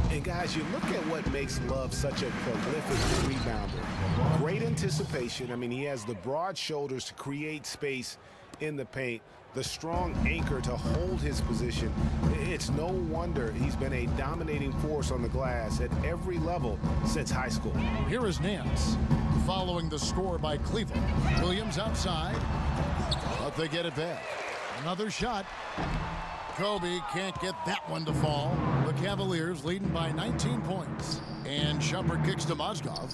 And guys, you look at what makes Love such a prolific rebounder. Great anticipation. I mean, he has the broad shoulders to create space in the paint, the strong anchor to hold his position. It's no wonder he's been a dominating force on the glass at every level since high school. Here is Nance following the score by Cleveland. Williams outside, but they get it back. Another shot. Kobe can't get that one to fall. The Cavaliers leading by 19 points. And Shumpert kicks to Mozgov.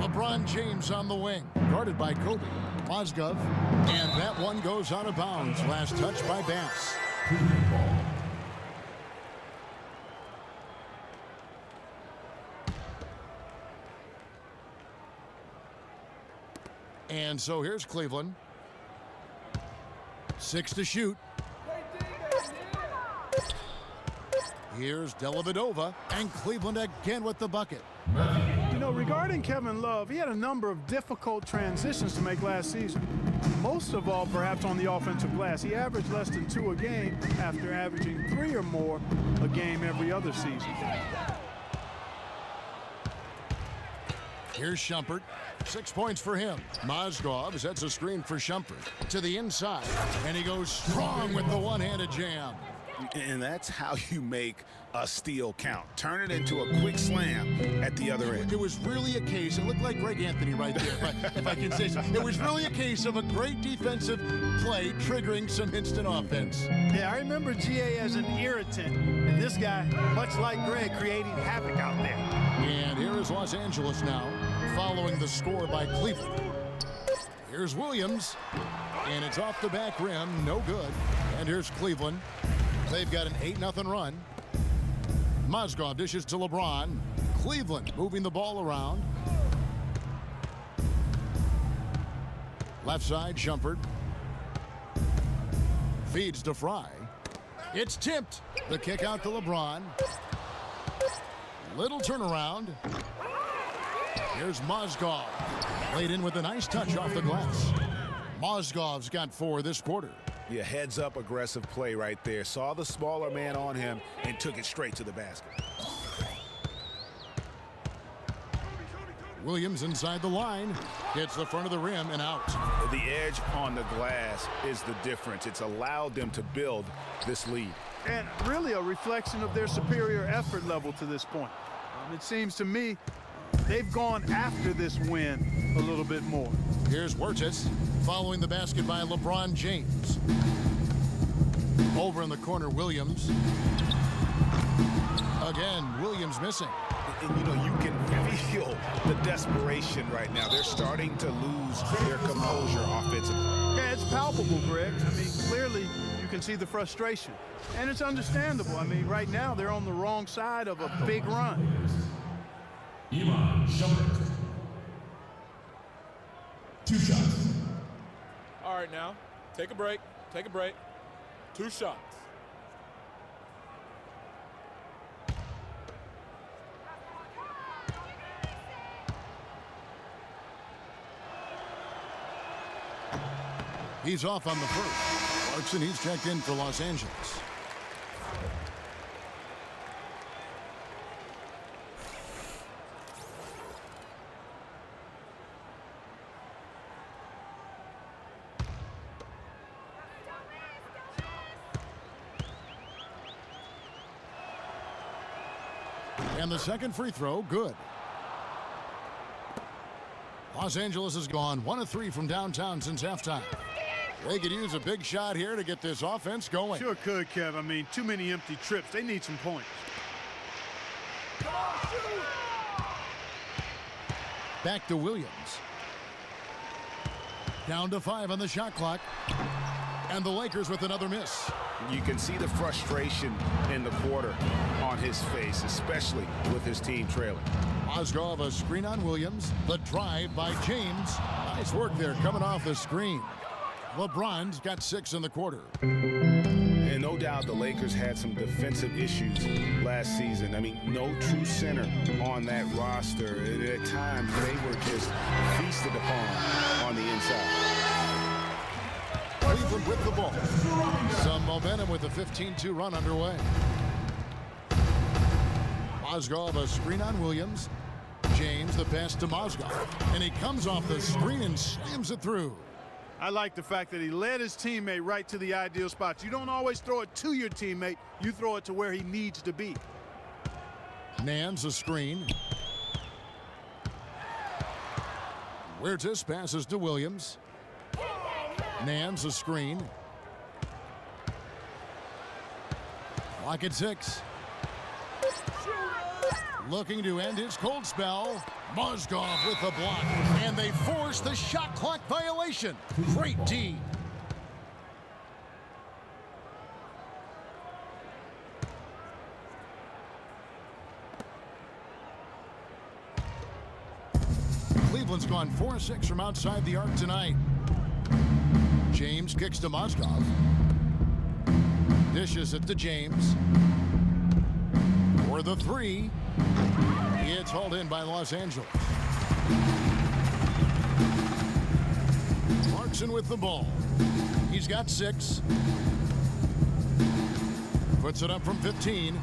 LeBron James on the wing, guarded by Kobe. Mozgov, and that one goes out of bounds. Last touch by Bass. And so here's Cleveland. 6 to shoot. Here's Dellavedova, and Cleveland again with the bucket. You know, regarding Kevin Love, he had a number of difficult transitions to make last season. Most of all, perhaps on the offensive glass. He averaged less than 2 a game after averaging 3 or more a game every other season. Here's Shumpert. 6 points for him. Mozgov sets a screen for Shumpert to the inside, and he goes strong with the one-handed jam. And that's how you make a steal count. Turn it into a quick slam at the other end. It was really a case, it looked like Greg Anthony right there, if I can say so. It was really a case of a great defensive play triggering some instant offense. Yeah, I remember GA as an irritant, and this guy, much like Greg, creating havoc out there. And here is Los Angeles now, following the score by Cleveland. Here's Williams, and it's off the back rim, no good. And here's Cleveland. They've got an 8-0 run. Mozgov dishes to LeBron. Cleveland moving the ball around. Left side, Shumpert. Feeds to Fry. It's tipped. The kick out to LeBron. Little turnaround. Here's Mozgov. Laid in with a nice touch off the glass. Mozgov's got 4 this quarter. Yeah, heads-up aggressive play right there. Saw the smaller man on him and took it straight to the basket. Williams inside the line. Hits the front of the rim and out. The edge on the glass is the difference. It's allowed them to build this lead. And really a reflection of their superior effort level to this point. It seems to me they've gone after this win a little bit more. Here's Wirtz following the basket by LeBron James. Over in the corner, Williams. Again, Williams missing. And you know, you can feel the desperation right now. They're starting to lose their composure offensively. Yeah, it's palpable, Greg. I mean, clearly you can see the frustration. And it's understandable. I mean, right now they're on the wrong side of a big run. Iman Shumpert. 2 shots. All right, now, take a break. Take a break. 2 shots. He's off on the first. Clarkson, he's checked in for Los Angeles. And the second free throw, good. Los Angeles has gone 1 of 3 from downtown since halftime. They could use a big shot here to get this offense going. Sure could, Kev. I mean, too many empty trips. They need some points. Back to Williams. Down to 5 on the shot clock. And the Lakers with another miss. You can see the frustration in the quarter on his face, especially with his team trailing. Mozgov, a screen on Williams. The drive by James. Nice work there coming off the screen. LeBron's got 6 in the quarter. And no doubt the Lakers had some defensive issues last season. I mean, no true center on that roster. And at times, they were just feasted upon on the inside. Cleveland with the ball. Some momentum with a 15-2 run underway. Mozgov, a screen on Williams. James, the pass to Mozgov. And he comes off the screen and slams it through. I like the fact that he led his teammate right to the ideal spot. You don't always throw it to your teammate. You throw it to where he needs to be. Nance, a screen. Wirtz passes to Williams. Nance, a screen. Clock at 6. Looking to end his cold spell. Mozgov with the block. And they force the shot clock violation. Great D. Cleveland Cleveland's gone 4-6 from outside the arc tonight. James kicks to Mozgov. Dishes it to James. For the three. It's hauled in by Los Angeles. Clarkson with the ball. He's got 6. Puts it up from 15.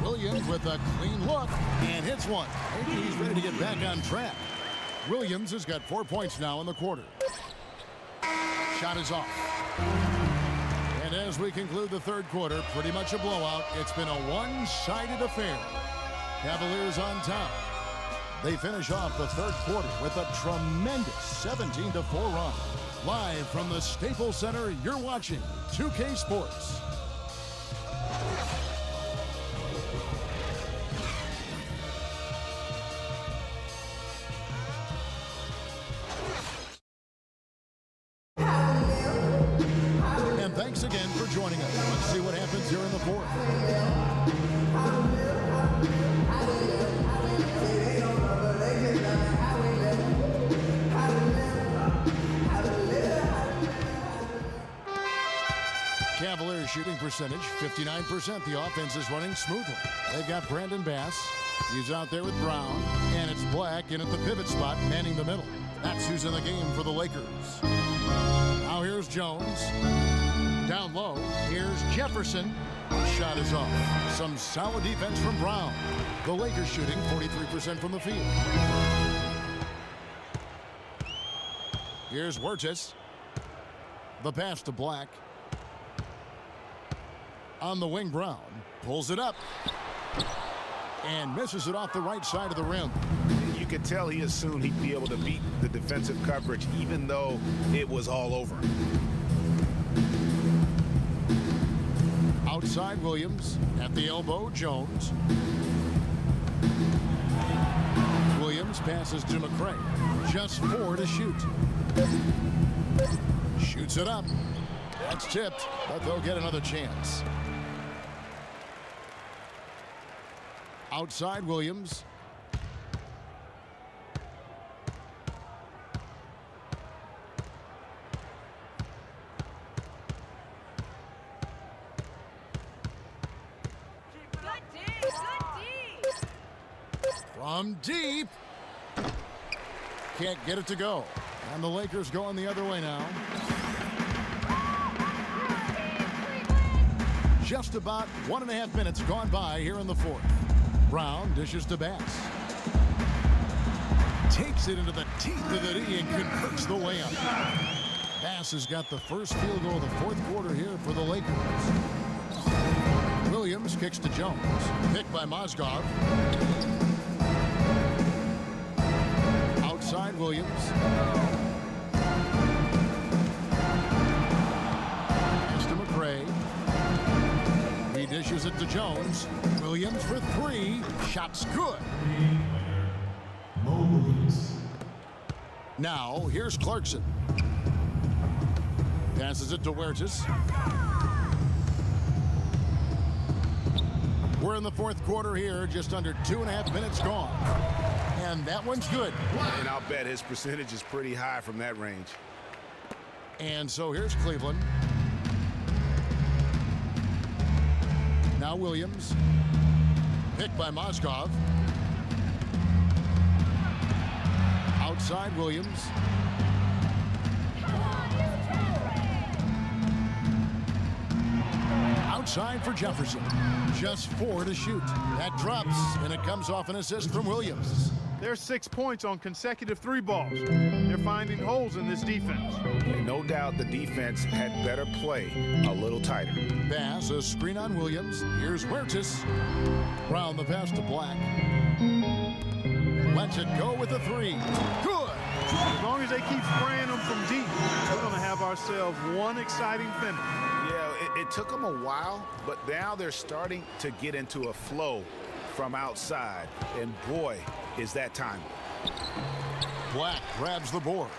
Williams with a clean look and hits one. Maybe he's ready to get back on track. Williams has got 4 points now in the quarter. Shot is off. And as we conclude the third quarter, pretty much a blowout. It's been a one-sided affair. Cavaliers on top. They finish off the third quarter with a tremendous 17-4 run. Live from the Staples Center, you're watching 2K Sports. And thanks again for joining us. Let's see what happens here in the fourth. Cavaliers shooting percentage, 59%. The offense is running smoothly. They've got Brandon Bass. He's out there with Brown. And it's Black in at the pivot spot, manning the middle. That's who's in the game for the Lakers. Now here's Jones. Down low, here's Jefferson. Shot is off. Some solid defense from Brown. The Lakers shooting 43% from the field. Here's Wirtz. The pass to Black. On the wing, Brown pulls it up and misses it off the right side of the rim. You could tell he assumed he'd be able to beat the defensive coverage even though it was all over. Outside Williams, at the elbow, Jones. Williams passes to McCray. Just 4 to shoot. Shoots it up. That's tipped, but they'll get another chance. Outside Williams. From deep. Can't get it to go. And the Lakers going the other way now. Just about 1.5 minutes gone by here in the fourth. Brown dishes to Bass. Takes it into the teeth of the D and converts the layup. Bass has got the first field goal of the fourth quarter here for the Lakers. Williams kicks to Jones. Picked by Mozgov. Outside Williams. Pass to McCray. He dishes it to Jones. Williams for 3. Shot's good. Now, here's Clarkson. Passes it to Wirtz. We're in the fourth quarter here, just under 2.5 minutes gone. And that one's good. And I'll bet his percentage is pretty high from that range. And so here's Cleveland. Now Williams. Picked by Mozgov. Outside Williams. Outside for Jefferson. Just 4 to shoot. That drops, and it comes off an assist from Williams. There's 6 points on consecutive 3 balls. They're finding holes in this defense. No doubt the defense had better play a little tighter. Bass, a screen on Williams. Here's Wirtz. Brown the pass to Black. Lets it go with a 3. Good. As long as they keep spraying them from deep, we're going to have ourselves one exciting finish. Yeah, it took them a while, but now they're starting to get into a flow from outside. And boy, is that time. Black grabs the board.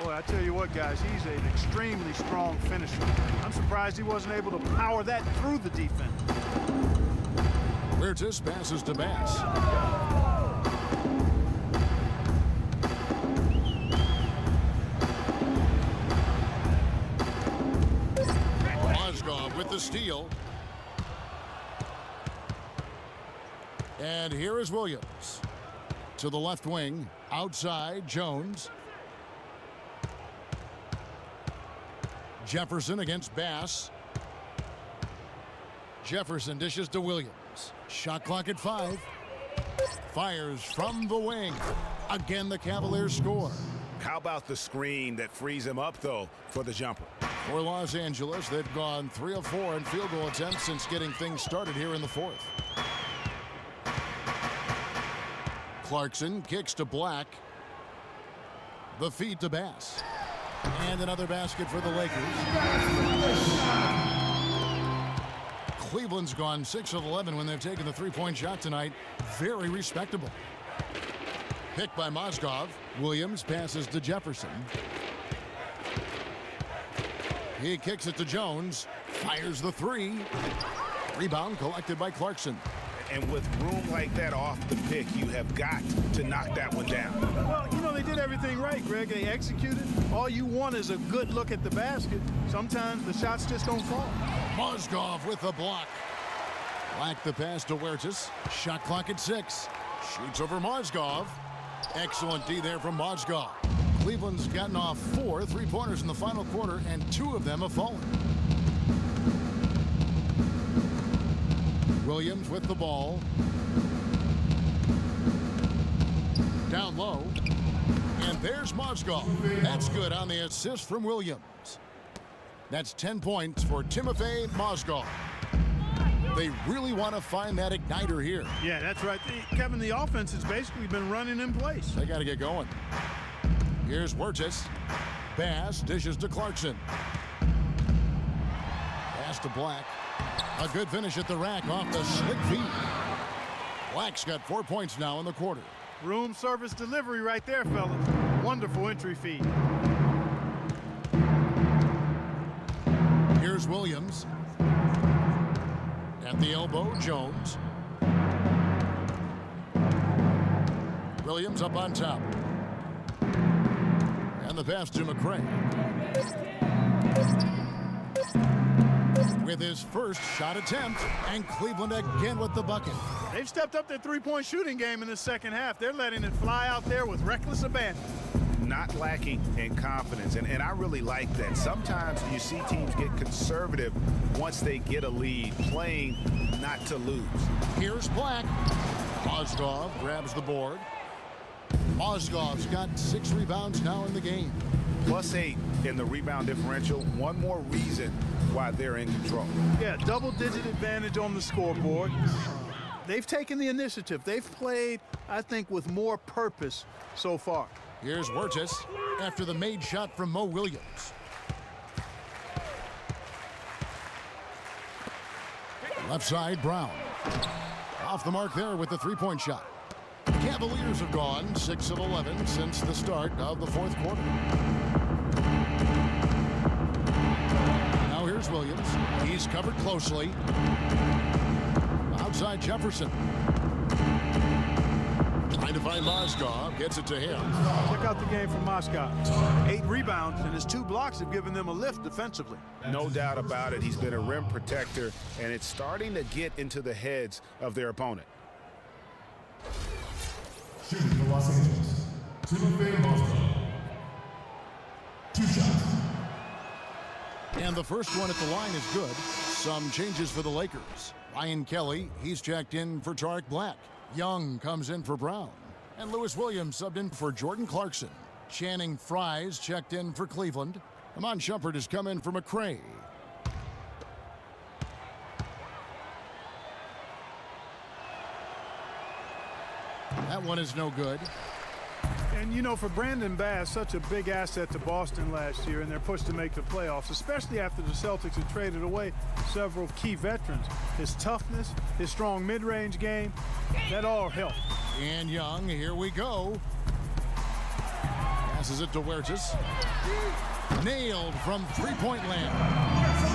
Boy, I tell you what, guys, he's an extremely strong finisher. I'm surprised he wasn't able to power that through the defense. Wirtz passes to Bass. the steal. And here is Williams. To the left wing. Outside, Jones. Jefferson against Bass. Jefferson dishes to Williams. Shot clock at 5. Fires from the wing. Again, the Cavaliers score. How about the screen that frees him up, though, for the jumper? For Los Angeles, they've gone 3 of 4 in field goal attempts since getting things started here in the fourth. Clarkson kicks to Black. The feed to Bass. And another basket for the Lakers. Cleveland's gone 6 of 11 when they've taken the three-point shot tonight. Very respectable. Picked by Mozgov. Williams passes to Jefferson. He kicks it to Jones. Fires the 3. Rebound collected by Clarkson. And with room like that off the pick, you have got to knock that one down. Well, you know, they did everything right, Greg. They executed. All you want is a good look at the basket. Sometimes the shots just don't fall. Mozgov with the block. Black the pass to Huertas. Shot clock at 6. Shoots over Mozgov. Excellent D there from Mozgov. Cleveland's gotten off 4 3-pointers in the final quarter, and 2 of them have fallen. Williams with the ball. Down low. And there's Mozgov. That's good on the assist from Williams. That's 10 points for Timofey Mozgov. They really want to find that igniter here. Yeah, that's right. Kevin, the offense has basically been running in place. They got to get going. Here's Huertas. Bass dishes to Clarkson. Pass to Black. A good finish at the rack off the slick feed. Black's got 4 points now in the quarter. Room service delivery right there, fellas. Wonderful entry feed. Here's Williams. At the elbow, Jones. Williams up on top. And the pass to McCray. With his first shot attempt, and Cleveland again with the bucket. They've stepped up their three-point shooting game in the second half. They're letting it fly out there with reckless abandon. Not lacking in confidence, and I really like that. Sometimes you see teams get conservative once they get a lead, playing not to lose. Here's Black. Mozgov grabs the board. Mozgov's got 6 rebounds now in the game. +8 in the rebound differential. One more reason why they're in control. Yeah, double-digit advantage on the scoreboard. They've taken the initiative. They've played, I think, with more purpose so far. Here's Huertas after the made shot from Mo Williams. Left side, Brown. Off the mark there with the three-point shot. The Cavaliers have gone 6 of 11 since the start of the fourth quarter. Now here's Williams. He's covered closely. Outside Jefferson. Trying to find Mozgov. Gets it to him. Check out the game from Mozgov. 8 rebounds, and his 2 blocks have given them a lift defensively. No doubt about it. He's been a rim protector, and it's starting to get into the heads of their opponent. Shooting for Los Angeles, Timofey Mozgov. 2 shots. And the first one at the line is good. Some changes for the Lakers. Ryan Kelly, he's checked in for Tariq Black. Young comes in for Brown. And Lewis Williams subbed in for Jordan Clarkson. Channing Frye's checked in for Cleveland. Amon Shumpert has come in for McCray. That one is no good. And, you know, for Brandon Bass, such a big asset to Boston last year, and they're pushed to make the playoffs, especially after the Celtics had traded away several key veterans. His toughness, his strong mid-range game, that all helped. And Young, here we go. Passes it to Huertas. Nailed from three-point land.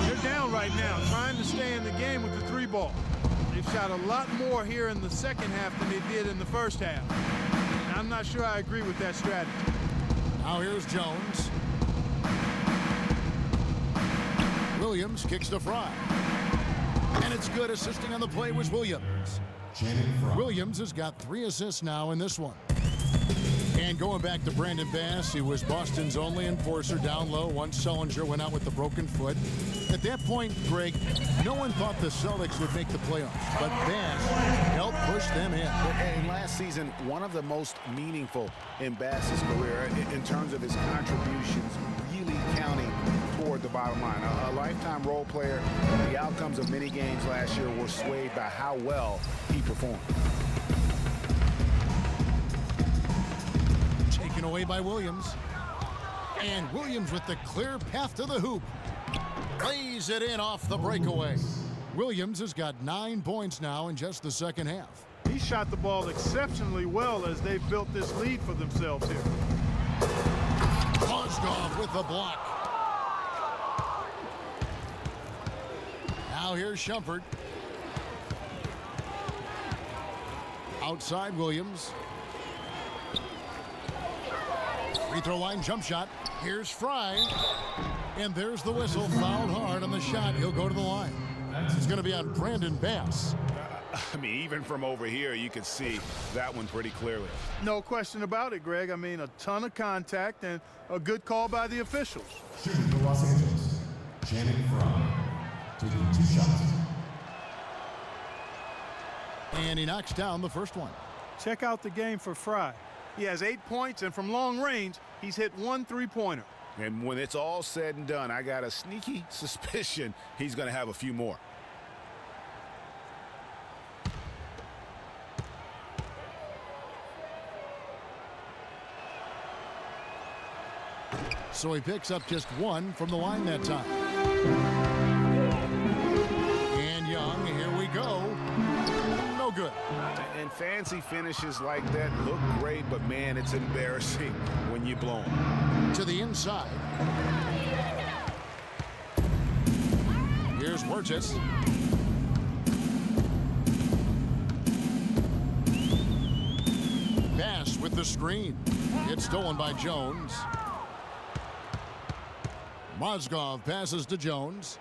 They're down right now, trying to stay in the game with the 3-ball. They've shot a lot more here in the second half than they did in the first half. And I'm not sure I agree with that strategy. Now here's Jones. Williams kicks to Frye. And it's good. Assisting on the play was Williams. Williams has got 3 assists now in this one. And going back to Brandon Bass, he was Boston's only enforcer down low once Sullinger went out with the broken foot. At that point, Greg, no one thought the Celtics would make the playoffs, but Bass helped push them in. And last season, one of the most meaningful in Bass's career in terms of his contributions really counting toward the bottom line. A lifetime role player, the outcomes of many games last year were swayed by how well he performed. Taken away by Williams. And Williams with the clear path to the hoop. Plays it in off the breakaway. Williams has got 9 points now in just the second half. He shot the ball exceptionally well as they've built this lead for themselves here. Mozgov with the block. Now here's Shumpert. Outside Williams. Free throw line jump shot. Here's Fry. And there's the whistle. Fouled hard on the shot. He'll go to the line. It's going to be on Brandon Bass. I mean, even from over here, you could see that one pretty clearly. No question about it, Greg. I mean, a ton of contact and a good call by the officials. Shooting for Los Angeles, Channing Frye, taking 2 shots. And he knocks down the first one. Check out the game for Fry. He has 8 points, and from long range, he's hit 1 3-pointer. And when it's all said and done, I got a sneaky suspicion he's going to have a few more. So he picks up just 1 from the line that time. And Young, here we go. No good. And fancy finishes like that look great, but man, it's embarrassing when you blow them. To the inside. Here's Wirtz. Bass with the screen. It's stolen by Jones. Mozgov passes to Jones.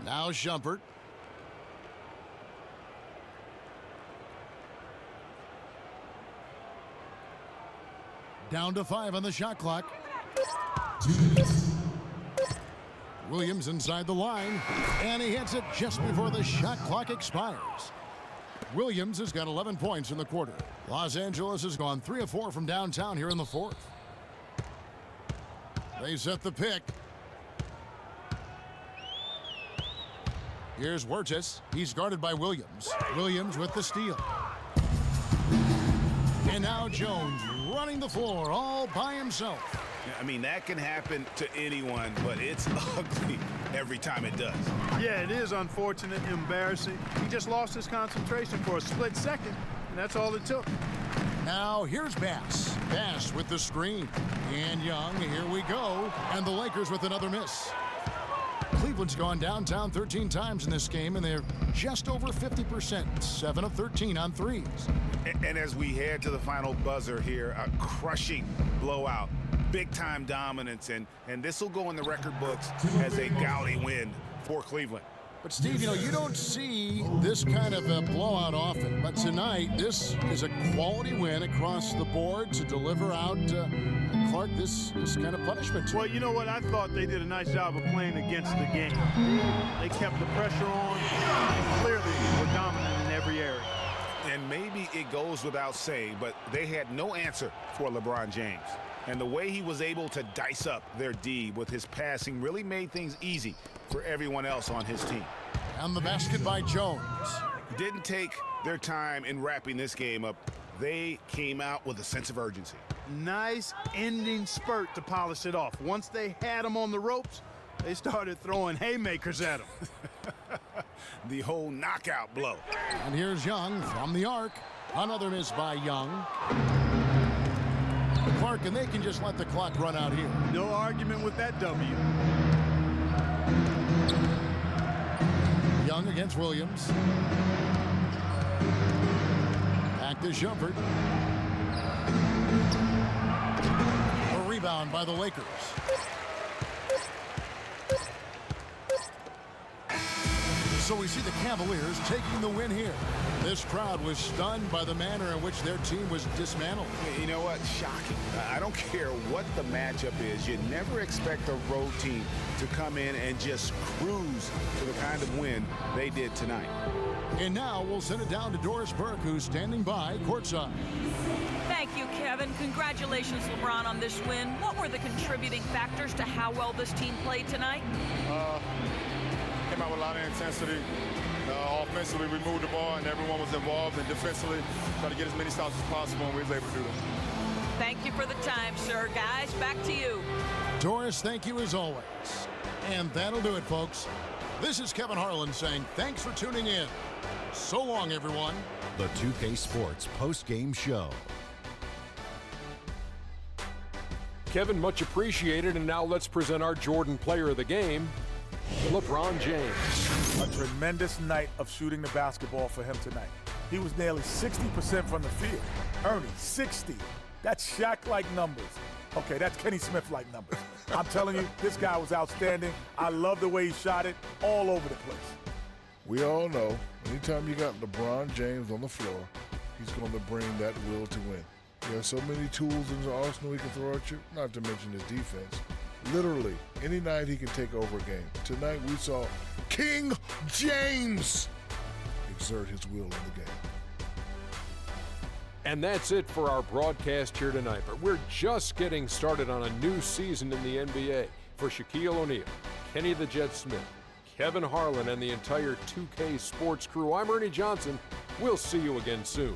Now Shumpert. Down to 5 on the shot clock. Williams inside the line, and he hits it just before the shot clock expires. Williams has got 11 points in the quarter. Los Angeles has gone 3 of 4 from downtown here in the 4th. They set the pick. Here's Wirtz. He's guarded by Williams. Williams with the steal. And now Jones running the floor all by himself. I mean, that can happen to anyone, but it's ugly every time it does. Yeah, it is unfortunate, embarrassing. He just lost his concentration for a split second, and that's all it took. Now here's Bass. Bass with the screen. And Young, here we go. And the Lakers with another miss. Cleveland's gone downtown 13 times in this game, and they're just over 50%, 7 of 13 on threes. And as we head to the final buzzer here, a crushing blowout, big-time dominance, and this will go in the record books as a gaudy win for Cleveland. But, Steve, you know, you don't see this kind of a blowout often. But tonight, this is a quality win across the board to deliver out, Clark, this kind of punishment. Well, you know what? I thought they did a nice job of playing against the game. They kept the pressure on, and clearly were dominant in every area. And maybe it goes without saying, but they had no answer for LeBron James. And the way he was able to dice up their D with his passing really made things easy for everyone else on his team. And the basket by Jones. Didn't take their time in wrapping this game up. They came out with a sense of urgency. Nice ending spurt to polish it off. Once they had him on the ropes, they started throwing haymakers at him. The whole knockout blow. And here's Young from the arc. Another miss by Young. Clark, and they can just let the clock run out here. No argument with that W. Young against Williams. Back to Shumpert. A rebound by the Lakers. So we see the Cavaliers taking the win here. This crowd was stunned by the manner in which their team was dismantled. You know what? Shocking. I don't care what the matchup is. You never expect a road team to come in and just cruise to the kind of win they did tonight. And now we'll send it down to Doris Burke, who's standing by courtside. Thank you, Kevin. Congratulations, LeBron, on this win. What were the contributing factors to how well this team played tonight? Came out with a lot of intensity. Offensively, we moved the ball, and everyone was involved. And defensively, tried to get as many stops as possible, and we was able to do that. Thank you for the time, sir. Guys, back to you. Doris, thank you as always. And that'll do it, folks. This is Kevin Harlan saying thanks for tuning in. So long, everyone. The 2K Sports post-game show. Kevin, much appreciated. And now let's present our Jordan Player of the Game, LeBron James. A tremendous night of shooting the basketball for him tonight. He was nearly 60% from the field. Ernie, 60. That's Shaq-like numbers. Okay, that's Kenny Smith-like numbers. I'm telling you, this guy was outstanding. I love the way he shot it all over the place. We all know, anytime you got LeBron James on the floor, he's going to bring that will to win. He has so many tools in his arsenal he can throw at you, not to mention his defense. Literally, any night he can take over a game. Tonight we saw King James exert his will in the game. And that's it for our broadcast here tonight. But we're just getting started on a new season in the NBA. For Shaquille O'Neal, Kenny the Jet Smith, Kevin Harlan, and the entire 2K Sports crew, I'm Ernie Johnson. We'll see you again soon.